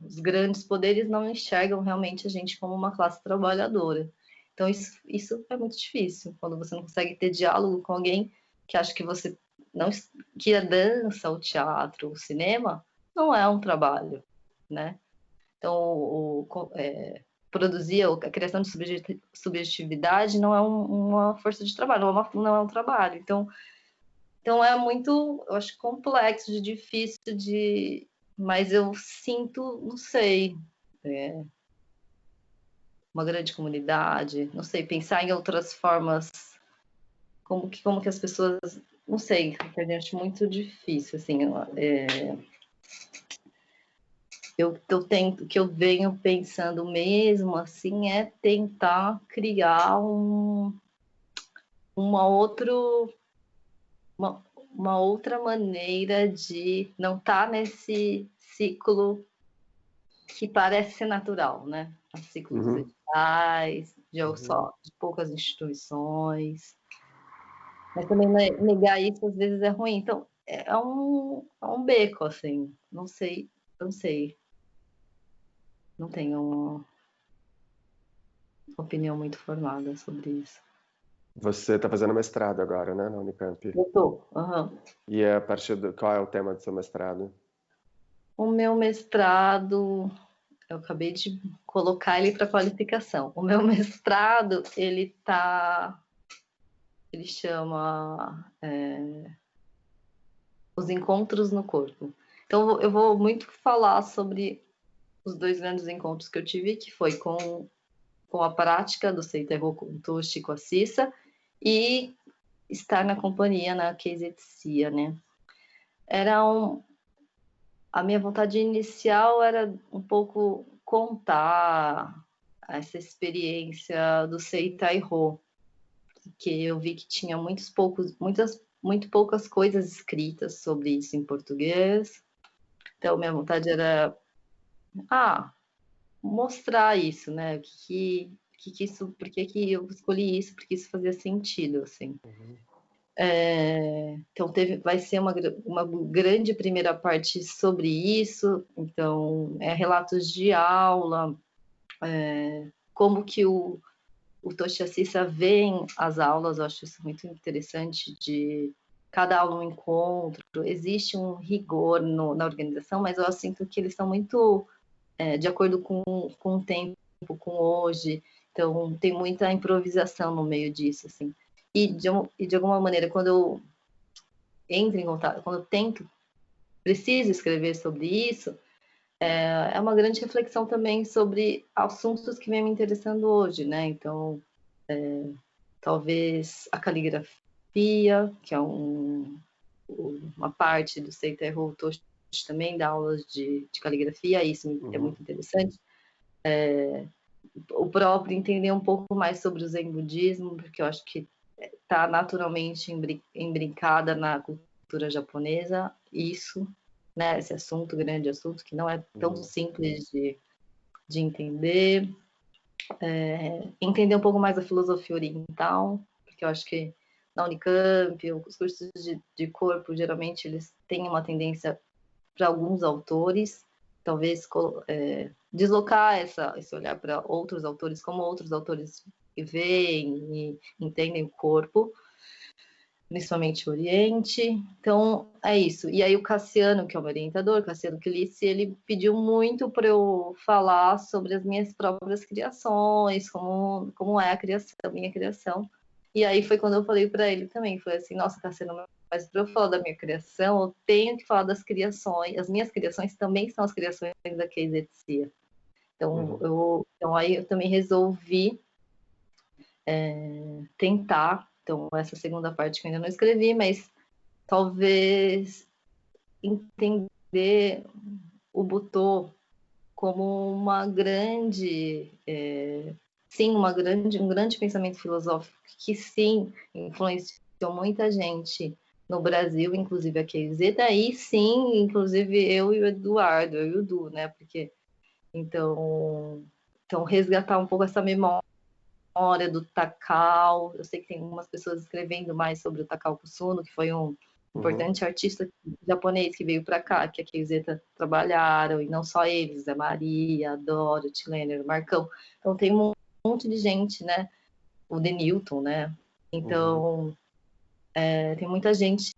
os grandes poderes não enxergam realmente a gente como uma classe trabalhadora. Então, isso é muito difícil, quando você não consegue ter diálogo com alguém que acha que você não, que a dança, o teatro, o cinema não é um trabalho, né? Então, produzir a criação de subjetividade não é uma força de trabalho, não é um trabalho. Então é muito, eu acho, complexo, difícil mas eu sinto, não sei, uma grande comunidade, não sei, pensar em outras formas, como que as pessoas, não sei, eu acho muito difícil, assim, o que eu venho pensando mesmo, assim, é tentar criar uma outra maneira de não estar nesse ciclo que parece ser natural, né? O ciclo dos editais, de poucas instituições. Mas também negar isso às vezes é ruim. Então, é um beco, assim. Não sei. Não tenho uma opinião muito formada sobre isso. Você está fazendo mestrado agora, né, na Unicamp? Eu tô. E a partir qual é o tema do seu mestrado? O meu mestrado, eu acabei de colocar ele para qualificação. O meu mestrado, ele chama Os Encontros no Corpo. Então, eu vou muito falar sobre os 2 grandes encontros que eu tive, que foi com a prática do Seita Hiroko Toshi com a Cissa e estar na companhia na Keizetsuya, né? A minha vontade inicial era um pouco contar essa experiência do Seita Hirô, que eu vi que tinha muito poucas coisas escritas sobre isso em português. Então, minha vontade era mostrar isso, né? Por que eu escolhi isso, porque isso fazia sentido, assim. Então, vai ser uma grande primeira parte sobre isso. Então, relatos de aula, como que o Toshi Cissa vê as aulas. Eu acho isso muito interessante, de cada aula um encontro. Existe um rigor na organização, mas eu sinto que eles são muito de acordo com o tempo, com hoje. Então, tem muita improvisação no meio disso, assim. E de alguma maneira, quando eu entro em contato, quando eu preciso escrever sobre isso, é uma grande reflexão também sobre assuntos que vem me interessando hoje, né? Então, talvez a caligrafia, que é uma parte do Seita Hirô Toshi também dá aulas de caligrafia, isso é muito interessante. O próprio entender um pouco mais sobre o Zen budismo, porque eu acho que está naturalmente imbricada na cultura japonesa, isso, né, esse grande assunto, que não é tão simples de entender. Entender um pouco mais a filosofia oriental, porque eu acho que na Unicamp, os cursos de corpo, geralmente, eles têm uma tendência para alguns autores, talvez deslocar esse olhar para outros autores, como outros autores veem e entendem o corpo, principalmente o Oriente. Então, é isso. E aí o Cassiano, que é o meu orientador, Cassiano Quilici, ele pediu muito para eu falar sobre as minhas próprias criações, como é a minha criação. E aí foi quando eu falei para ele também, foi assim, nossa, Cassiano, mas para eu falar da minha criação, eu tenho que falar das criações. As minhas criações também são as criações da Keizetsuya. Então aí eu também resolvi tentar. Então, essa segunda parte que eu ainda não escrevi, mas talvez entender o Butô como uma grande, sim, um grande pensamento filosófico que sim influenciou muita gente no Brasil, inclusive a Keizeta, e sim, inclusive eu e o Eduardo, eu e o Du, né? Porque então resgatar um pouco essa memória do Takao. Eu sei que tem algumas pessoas escrevendo mais sobre o Takao Kusuno, que foi um importante artista japonês que veio para cá, que a Keizeta trabalharam, e não só eles, a Maria, a Dora, o Tilener, o Marcão. Então tem um monte de gente, né? O Denilton, né? Então tem muita gente,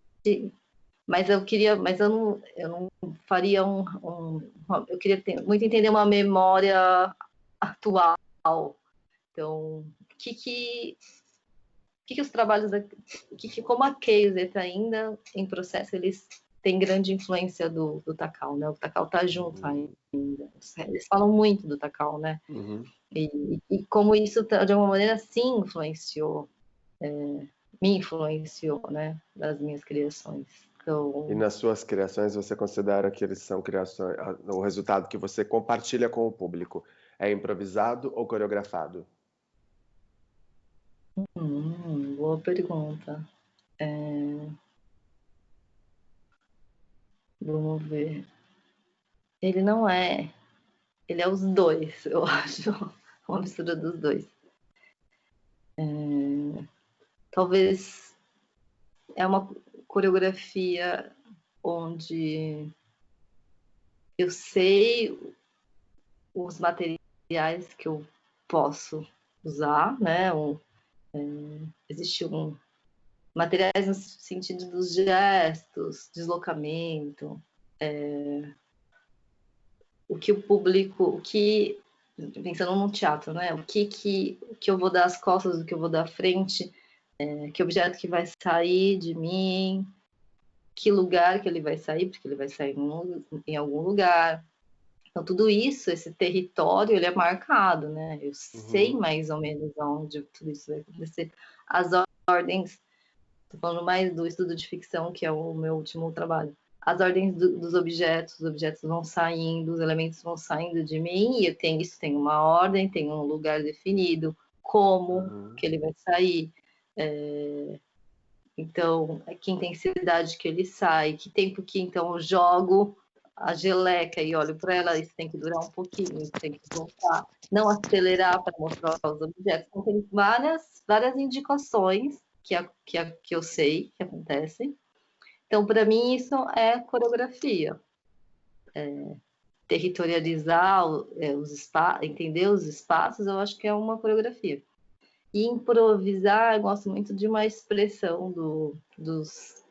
mas eu não faria eu queria muito entender uma memória atual. Então, o que os trabalhos, como a Keizeta ainda em processo, eles têm grande influência do Takao, né? O Takao tá junto ainda. Eles falam muito do Takao, né? E como isso, de alguma maneira, sim, me influenciou, né? Das minhas criações. Então... E nas suas criações, você considera que eles são criações, o resultado que você compartilha com o público é improvisado ou coreografado? Boa pergunta. Vamos ver. Ele não é. Ele é os dois, eu acho. Uma mistura dos dois. Talvez é uma coreografia onde eu sei os materiais que eu posso usar, né? Existe materiais no sentido dos gestos, deslocamento, o que o público, pensando no teatro, né? O que eu vou dar as costas, o que eu vou dar à frente, que objeto que vai sair de mim, que lugar que ele vai sair, porque ele vai sair em algum lugar. Então, tudo isso, esse território, ele é marcado, né? Eu sei mais ou menos onde tudo isso vai acontecer. As ordens, estou falando mais do estudo de ficção, que é o meu último trabalho. As ordens dos objetos, os objetos vão saindo, os elementos vão saindo de mim, e isso tem uma ordem, tem um lugar definido, como que ele vai sair. Então, que intensidade que ele sai, que tempo que então eu jogo a geleca e olho para ela, isso tem que durar um pouquinho, isso tem que voltar, não acelerar para mostrar os objetos. Então, tem várias indicações que eu sei que acontecem. Então, para mim, isso é coreografia. Territorializar os espaços, entender os espaços, eu acho que é uma coreografia. E improvisar, eu gosto muito de uma expressão dos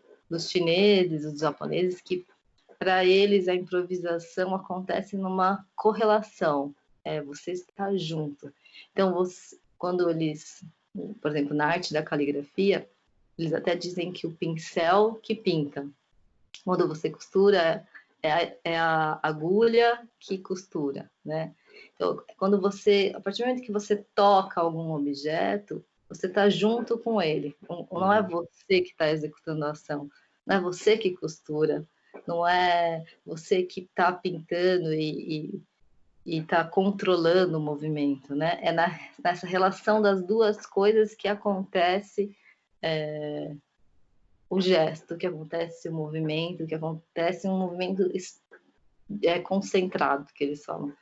chineses, dos japoneses, que para eles a improvisação acontece numa correlação, você está junto. Então, quando eles, por exemplo, na arte da caligrafia, eles até dizem que o pincel que pinta. Quando você costura, é a agulha que costura, né? Então, a partir do momento que você toca algum objeto, você está junto com ele. Não é você que está executando a ação, não é você que costura, não é você que está pintando e está controlando o movimento, né? É nessa relação das duas coisas que acontece o gesto, que acontece o movimento, que acontece um movimento concentrado, que eles falam.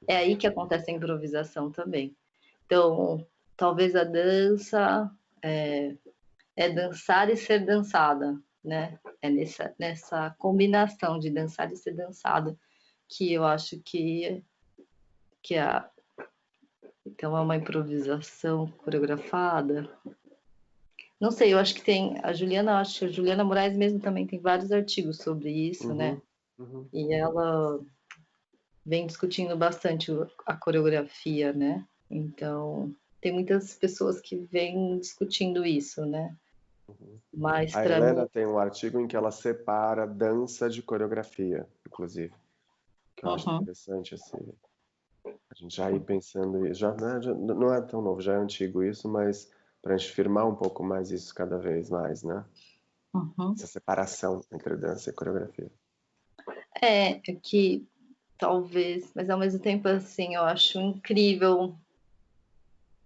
É aí que acontece a improvisação também. Então, talvez a dança é dançar e ser dançada, né? É nessa combinação de dançar e ser dançado que eu acho que então é uma improvisação coreografada. Não sei, eu acho que tem a Juliana Moraes mesmo também tem vários artigos sobre isso, né? E ela vem discutindo bastante a coreografia, né? Então, tem muitas pessoas que vêm discutindo isso, né? Mas A para Helena mim... tem um artigo em que ela separa dança de coreografia, inclusive, que eu acho interessante, assim. A gente já ir pensando, já, né, não é tão novo, já é antigo isso, mas para a gente firmar um pouco mais isso cada vez mais, né? Uhum. Essa separação entre dança e coreografia. É que talvez, mas ao mesmo tempo, assim, eu acho incrível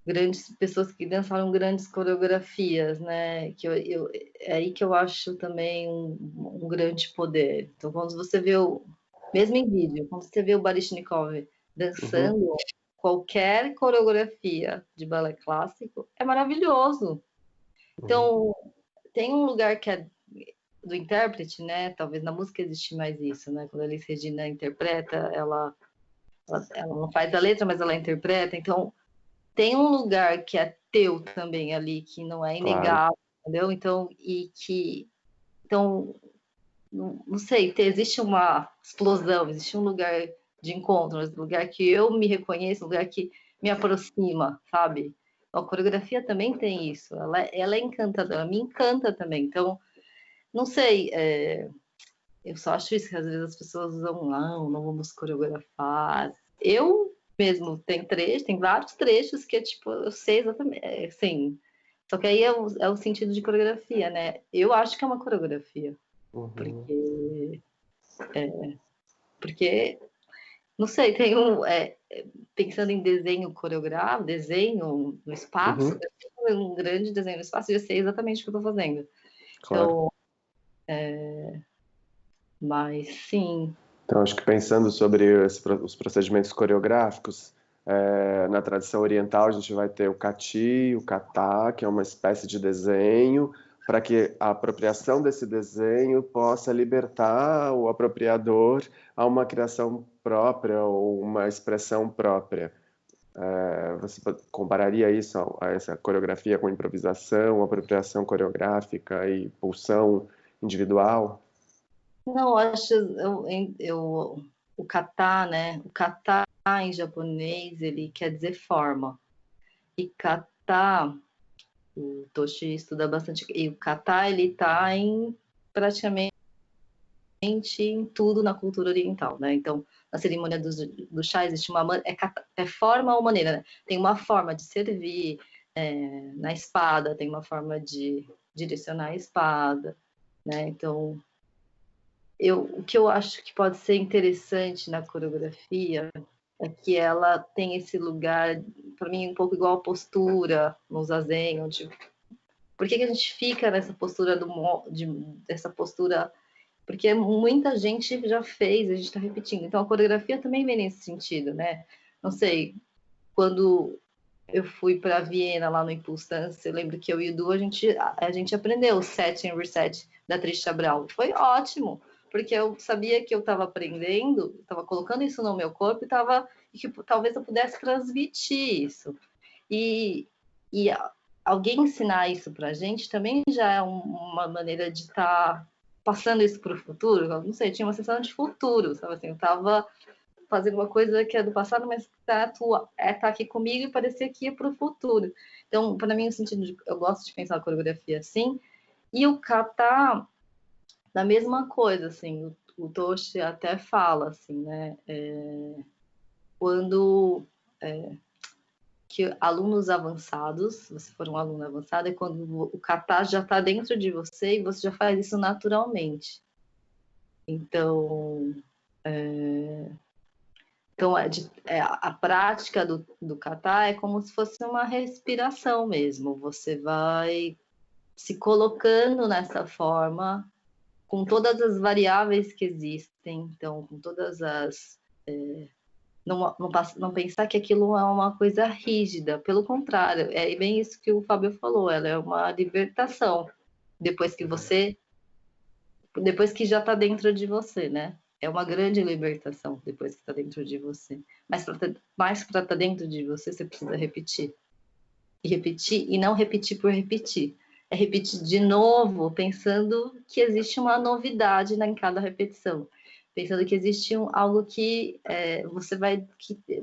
grandes pessoas que dançaram grandes coreografias, né? É aí que eu acho também um grande poder. Então, quando você vê mesmo em vídeo, quando você vê o Baryshnikov Uhum, dançando qualquer coreografia de balé clássico, é maravilhoso. uhum, Então, tem um lugar que é do intérprete, né? Talvez na música existe mais isso, né? Quando a Elis Regina interpreta, ela não faz a letra, mas ela interpreta. Então, tem um lugar que é teu também ali, que não é claro. inegável, entendeu? Então, não sei, existe uma explosão, existe um lugar de encontro, um lugar que eu me reconheço, um lugar que me aproxima, sabe? A coreografia também tem isso, ela é encantadora, me encanta também. Então, não sei, eu só acho isso que às vezes as pessoas usam, não vamos coreografar. Eu mesmo tem vários trechos que é tipo, eu sei exatamente, assim. Só que aí é o sentido de coreografia, né? Eu acho que é uma coreografia, Uhum, porque não sei, pensando em desenho coreográfico, desenho no espaço, uhum, eu tenho um grande desenho no espaço e eu sei exatamente o que eu estou fazendo. claro. Então, mas sim. Então, acho que pensando sobre os procedimentos coreográficos, na tradição oriental a gente vai ter o kati, o kata, que é uma espécie de desenho, para que a apropriação desse desenho possa libertar o apropriador a uma criação própria ou uma expressão própria. Você compararia isso a essa coreografia com improvisação, apropriação coreográfica e pulsão individual? Não, acho o kata, né? O kata em japonês ele quer dizer forma. E kata, o Toshi estuda bastante. E o kata ele tá em praticamente em tudo na cultura oriental, né? Então, na cerimônia do chá existe é forma ou maneira, né? Tem uma forma de servir, na espada tem uma forma de direcionar a espada, né? Então, o que eu acho que pode ser interessante na coreografia é que ela tem esse lugar, para mim, um pouco igual a postura no zazen, onde por que a gente fica nessa postura dessa postura? Porque muita gente já fez, a gente está repetindo. Então a coreografia também vem nesse sentido, né? Não sei, quando eu fui para Viena lá no Impulse Dance, eu lembro que eu e o Du, a gente aprendeu o set and reset da Trisha Brown. Foi ótimo, porque eu sabia que eu estava aprendendo, estava colocando isso no meu corpo e que talvez eu pudesse transmitir isso. E alguém ensinar isso para a gente também já é uma maneira de estar passando isso para o futuro. Eu não sei, tinha uma sensação de futuro, sabe assim, eu estava fazendo uma coisa que é do passado, mas tá aqui comigo e parecia que ia para o futuro. Então, para mim, eu gosto de pensar a coreografia assim. E o kata, da mesma coisa, assim, o Toshi até fala, assim, né? Quando que alunos avançados, se você for um aluno avançado, é quando o kata já está dentro de você e você já faz isso naturalmente. Então, a prática do kata é como se fosse uma respiração mesmo. Você vai se colocando nessa forma, com todas as variáveis que existem, então, com todas as. Não pensar que aquilo é uma coisa rígida, pelo contrário, é bem isso que o Fábio falou, ela é uma libertação, depois que já está dentro de você, né? É uma grande libertação depois que está dentro de você. Mas para estar dentro de você, você precisa repetir. E repetir, e não repetir por repetir. É repetir de novo, pensando que existe uma novidade em cada repetição. Pensando que existe algo que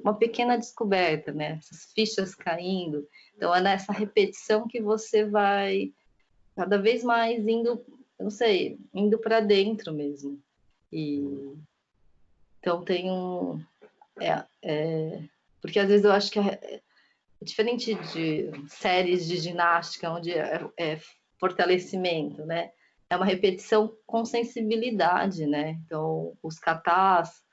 uma pequena descoberta, né? Essas fichas caindo. Então, é nessa repetição que você vai cada vez mais indo, eu não sei, indo para dentro mesmo. E então Porque às vezes eu acho que é diferente de séries de ginástica, onde é fortalecimento, né? É uma repetição com sensibilidade, né? Então, os katas,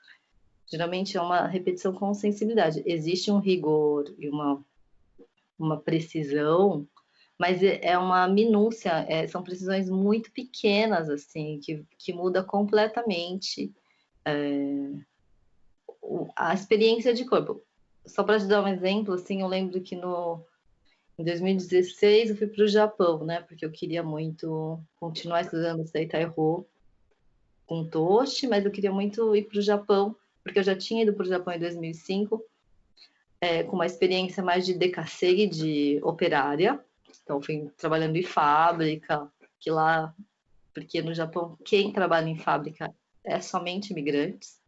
geralmente é uma repetição com sensibilidade. Existe um rigor e uma precisão, mas é uma minúcia, são precisões muito pequenas, assim, que muda completamente a experiência de corpo. Só para te dar um exemplo, assim, eu lembro que em 2016 eu fui para o Japão, né? Porque eu queria muito continuar estudando Seitaiho com Toshi, mas eu queria muito ir para o Japão, porque eu já tinha ido para o Japão em 2005, com uma experiência mais de decassegue, de operária. Então, fui trabalhando em fábrica, que lá, porque no Japão, quem trabalha em fábrica é somente imigrantes.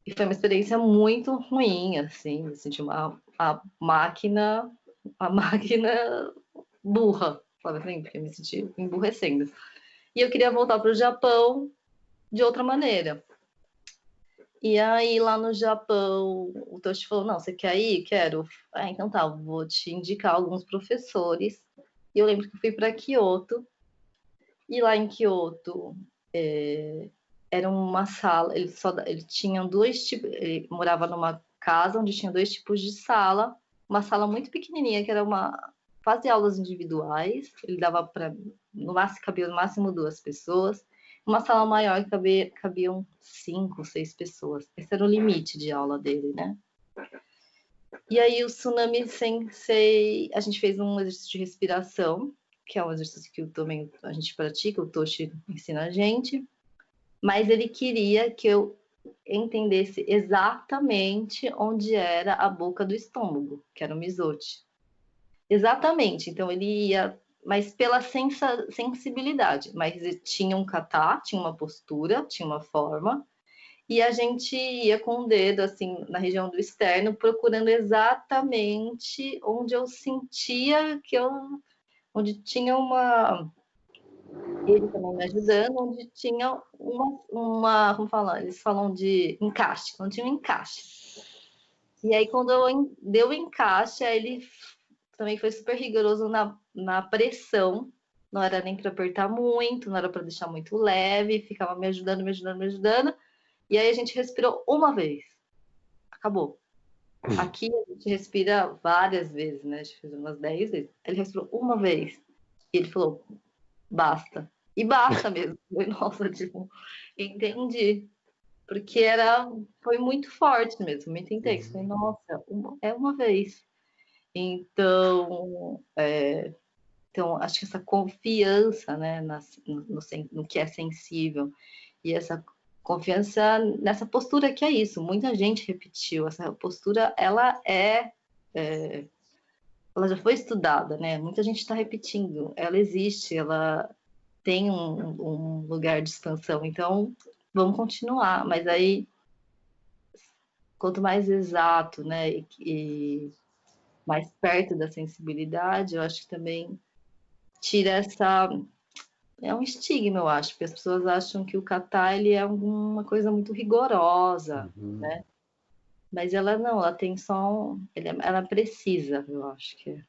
E foi uma experiência muito ruim, assim, eu senti a máquina burra, sabe assim, porque eu me senti emburrecendo. E eu queria voltar para o Japão de outra maneira. E aí, lá no Japão, o Toshi falou, não, você quer ir? Quero. Ah, então tá, vou te indicar alguns professores. E eu lembro que eu fui para Kyoto, e lá em Kyoto era uma sala, ele tinha dois tipos, ele morava numa casa onde tinha dois tipos de sala, uma sala muito pequenininha, que era quase aulas individuais, ele dava para, no máximo, cabia no máximo 2 pessoas, uma sala maior que cabiam 5, 6 pessoas, esse era o limite de aula dele, né? E aí o Tsunami Sensei, a gente fez um exercício de respiração, que é um exercício que também a gente pratica, o Toshi ensina a gente, mas ele queria que eu entendesse exatamente onde era a boca do estômago, que era o misote. Exatamente, então ele ia, mas pela sensibilidade, mas tinha um kata, tinha uma postura, tinha uma forma, e a gente ia com o dedo, assim, na região do externo, procurando exatamente onde eu sentia onde tinha ele também me ajudando, onde tinha como falar, eles falam de encaixe, onde tinha um encaixe. E aí, quando deu o encaixe, aí ele também foi super rigoroso na pressão, não era nem para apertar muito, não era para deixar muito leve, ficava me ajudando, me ajudando, me ajudando. E aí a gente respirou uma vez. Acabou. Aqui a gente respira várias vezes, né? A gente fez umas 10 vezes. Ele respirou uma vez. E ele falou, basta. E basta mesmo. Foi, nossa, tipo, entendi. Porque foi muito forte mesmo, muito intenso. Falei, nossa, é uma vez. Então, acho que essa confiança, né, no que é sensível e essa confiança nessa postura que é isso. Muita gente repetiu essa postura, ela já foi estudada, né? Muita gente está repetindo. Ela existe, ela tem um lugar de expansão. Então, vamos continuar. Mas aí, quanto mais exato, né, e mais perto da sensibilidade, eu acho que também tira essa... É um estigma, eu acho, porque as pessoas acham que o kata ele é alguma coisa muito rigorosa, né? Mas ela não, ela tem só ela precisa, eu acho que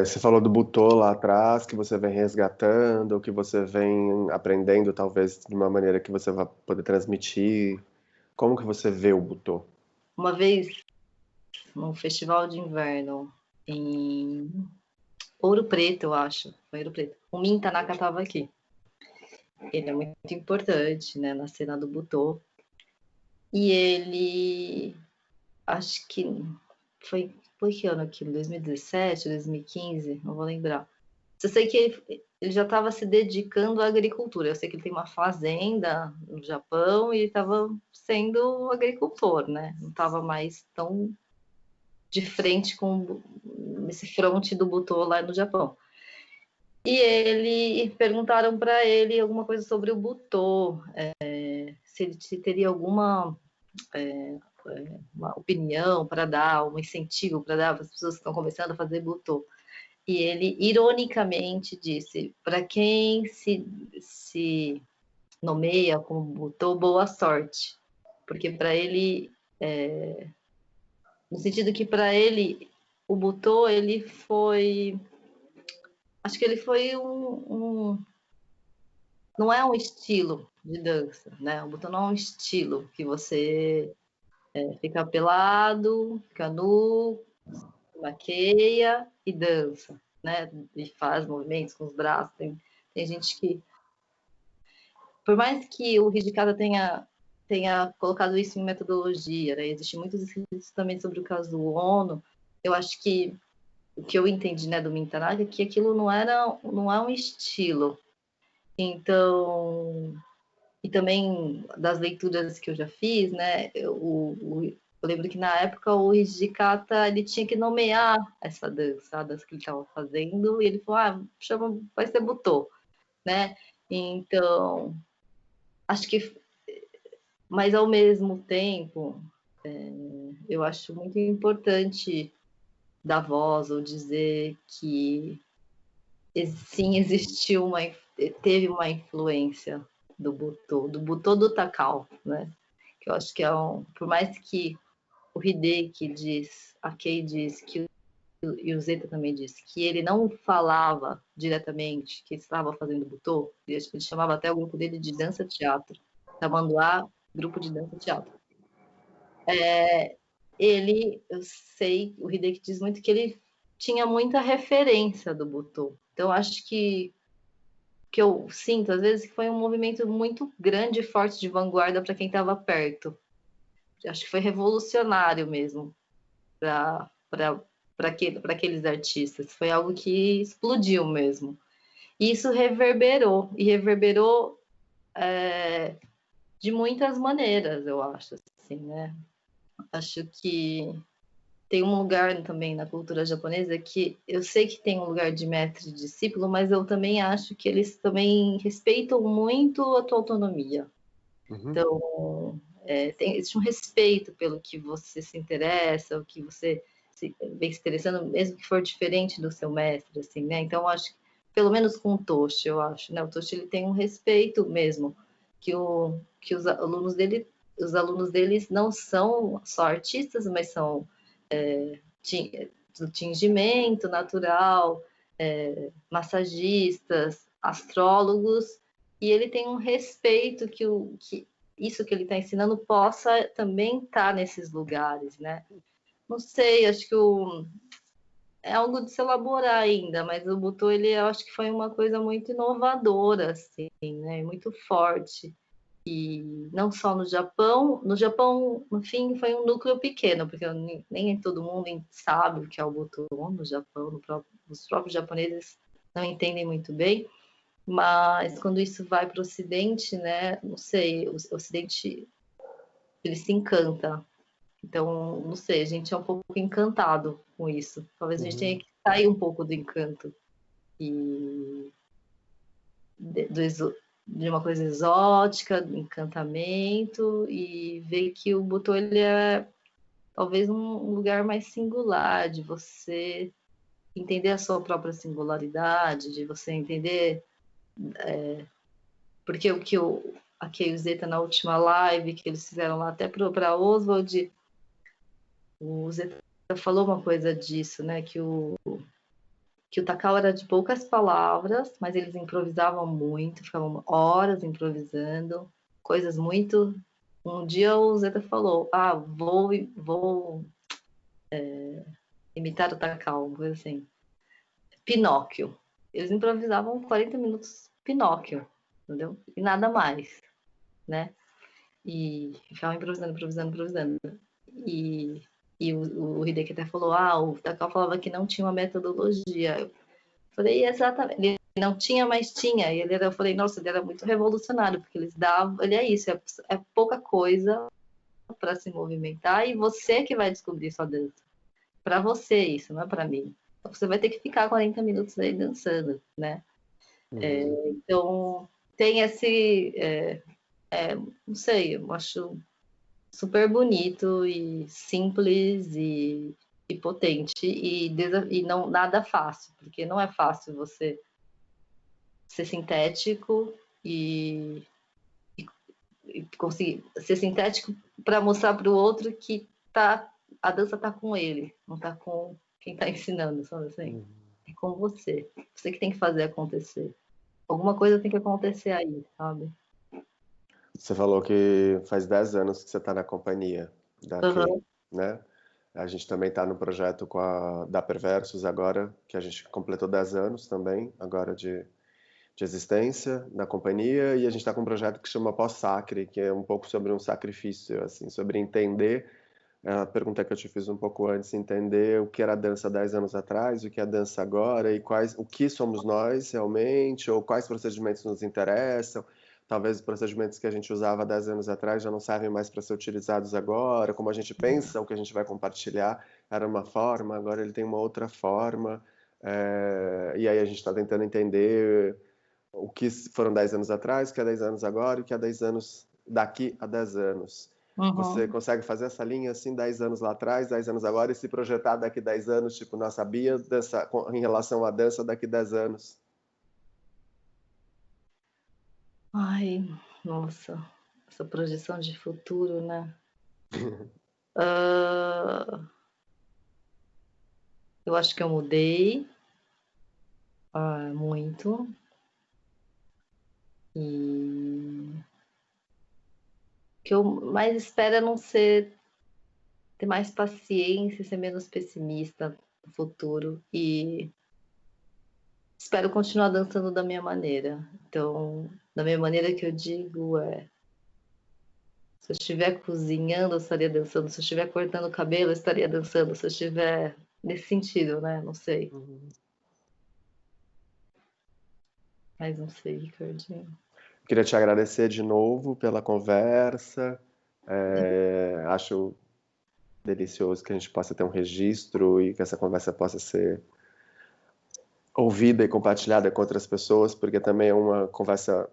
Você falou do Butô lá atrás, que você vem resgatando, que você vem aprendendo, talvez, de uma maneira que você vai poder transmitir. Como que você vê o Butô? Uma vez, num festival de inverno, em Ouro Preto, eu acho, foi Ouro Preto, o Min Tanaka estava aqui. Ele é muito importante, né, na cena do Butô. E ele, acho que foi que ano aquilo? 2017, 2015? Não vou lembrar. Eu sei que ele já estava se dedicando à agricultura. Eu sei que ele tem uma fazenda no Japão e ele estava sendo agricultor, né? Não estava mais tão de frente com esse fronte do Butô lá no Japão. E perguntaram para ele alguma coisa sobre o Butô, se teria alguma uma opinião para dar, um incentivo para dar para as pessoas que estão começando a fazer Butô. E ele, ironicamente, disse, para quem se nomeia como Butô, boa sorte. Porque para ele No sentido que para ele, o Butô, ele foi... Acho que ele foi não é um estilo de dança, né? O Butô não é um estilo que você fica pelado, fica nu, maqueia e dança, né? E faz movimentos com os braços. Tem gente que... Por mais que o Hijikata tenha colocado isso em metodologia, né? Existem muitos escritos também sobre o caso do Ono. Eu acho que o que eu entendi, né, do Mintanaka é que aquilo não é um estilo. Então, e também das leituras que eu já fiz, né, eu lembro que na época o Hijikata, ele tinha que nomear essa dança, a dança que ele estava fazendo, e ele falou, vai ser Butô, né? Então, acho que, mas ao mesmo tempo, eu acho muito importante dar voz ou dizer que sim, teve uma influência do Butô do Takao, né? Que eu acho que por mais que o Hideki diz, a Kei diz, e o Zeta também disse, que ele não falava diretamente que estava fazendo Butô, ele chamava até o grupo dele de dança-teatro, Tamanduá, grupo de dança-teatro. Eu sei, o Hideki diz muito que ele tinha muita referência do Butô. Então, acho que eu sinto, às vezes, que foi um movimento muito grande e forte de vanguarda para quem estava perto. Acho que foi revolucionário mesmo para aqueles artistas. Foi algo que explodiu mesmo. E isso reverberou de muitas maneiras, eu acho. Assim, né? Acho que tem um lugar também na cultura japonesa que eu sei que tem um lugar de mestre e discípulo, mas eu também acho que eles também respeitam muito a tua autonomia. Uhum. Então, existe um respeito pelo que você se interessa, o que você vem se interessando, mesmo que for diferente do seu mestre, assim, né? Então, eu acho que, pelo menos com o Toshi, eu acho, né? O Toshi, ele tem um respeito mesmo, que os alunos deles não são só artistas, mas são do tingimento natural, massagistas, astrólogos, e ele tem um respeito que isso que ele está ensinando possa também estar nesses lugares, né? Não sei, acho que é algo de se elaborar ainda, mas o Butô, eu acho que foi uma coisa muito inovadora, assim, né? Muito forte. E não só no Japão, no fim, foi um núcleo pequeno, porque nem todo mundo sabe o que é o Butô no Japão, os próprios japoneses não entendem muito bem, mas quando isso vai para o Ocidente, né, não sei, o Ocidente, ele se encanta. Então, não sei, a gente é um pouco encantado com isso. Talvez a gente tenha que sair um pouco do encanto e de uma coisa exótica, do encantamento, e ver que o Butô, ele é talvez um lugar mais singular, de você entender a sua própria singularidade, de você entender porque o que a Kei Zeta na última live que eles fizeram lá até para Oswald, o Zeta falou uma coisa disso, né, que o Takao era de poucas palavras, mas eles improvisavam muito, ficavam horas improvisando, coisas muito... Um dia o Zeta falou, vou imitar o Takao, uma coisa assim. Pinóquio. Eles improvisavam 40 minutos Pinóquio, entendeu? E nada mais, né? E ficavam improvisando. E o Hideki até falou, o Takao falava que não tinha uma metodologia. Eu falei, exatamente. Ele não tinha, mas tinha. E eu falei, nossa, ele era muito revolucionário, porque eles davam, ele é isso, é pouca coisa para se movimentar e você que vai descobrir sua dança. Para você isso, não é para mim. Então, você vai ter que ficar 40 minutos aí dançando, né? Então, tem não sei, eu acho super bonito e simples e potente e não nada fácil, porque não é fácil você ser sintético e conseguir ser sintético para mostrar para o outro que a dança tá com ele, não tá com quem tá ensinando, sabe assim? É com você. Você que tem que fazer acontecer. Alguma coisa tem que acontecer aí, sabe? Você falou que faz 10 anos que você está na companhia da Kay, Uhum. né? A gente também está no projeto com a da Perversos agora, que a gente completou 10 anos também, agora de existência na companhia, e a gente está com um projeto que chama Pós-Sacre, que é um pouco sobre um sacrifício, assim, sobre entender, a pergunta que eu te fiz um pouco antes, entender o que era a dança 10 anos atrás, o que é a dança agora, e o que somos nós realmente, ou quais procedimentos nos interessam. Talvez os procedimentos que a gente usava 10 anos atrás já não servem mais para ser utilizados agora, como a gente pensa, o que a gente vai compartilhar era uma forma, agora ele tem uma outra forma, e aí a gente está tentando entender o que foram 10 anos atrás, o que é 10 anos agora e o que é 10 anos daqui a 10 anos. Você Uhum. consegue fazer essa linha assim, 10 anos lá atrás, 10 anos agora, e se projetar daqui 10 anos, tipo, nossa, Bia em relação à dança daqui 10 anos? Ai, nossa, essa projeção de futuro, né? Ah, eu acho que eu mudei muito. E o que eu mais espero é não ser, ter mais paciência, ser menos pessimista no futuro e espero continuar dançando da minha maneira. Então, da minha maneira que eu digo se eu estiver cozinhando, eu estaria dançando, se eu estiver cortando o cabelo, eu estaria dançando, se eu estiver nesse sentido, né? Não sei. Mas não sei, Ricardinho. Queria te agradecer de novo pela conversa. Acho delicioso que a gente possa ter um registro e que essa conversa possa ser ouvida e compartilhada com outras pessoas, porque também é uma conversa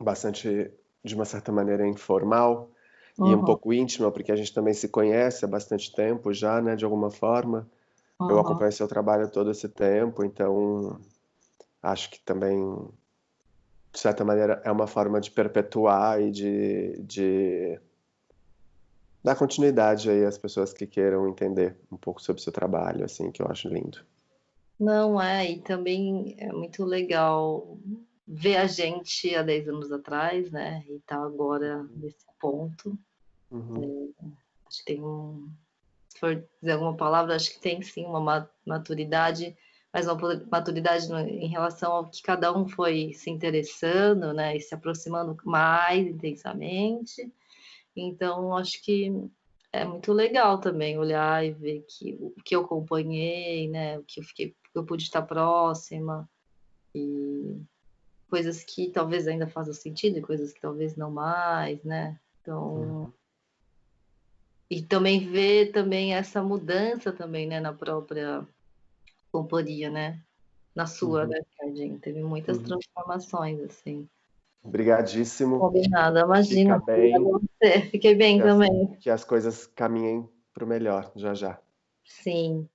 bastante, de uma certa maneira, informal e um Uhum, pouco íntima, porque a gente também se conhece há bastante tempo já, né, de alguma forma. Eu uhum. acompanho seu trabalho todo esse tempo, então acho que também, de certa maneira, é uma forma de perpetuar e de dar continuidade aí às pessoas que queiram entender um pouco sobre o seu trabalho, assim, que eu acho lindo. Não é, e também é muito legal ver a gente há 10 anos atrás, né? E tá agora nesse ponto. Uhum, Acho que tem se for dizer alguma palavra, acho que tem sim uma maturidade, mas uma maturidade em relação ao que cada um foi se interessando, né? E se aproximando mais intensamente. Então, acho que é muito legal também olhar e ver que o que eu acompanhei, né? O que eu pude estar próxima, coisas que talvez ainda façam sentido e coisas que talvez não mais, né? Então, uhum, e também ver também essa mudança também, né, na própria companhia, né? Na sua, uhum, né, Cardinho? Teve muitas uhum. transformações, assim. Obrigadíssimo. Combinado, imagina. Fica Obrigada bem, a você. Fiquei bem que as, também. que as coisas caminhem para o melhor já já. Sim.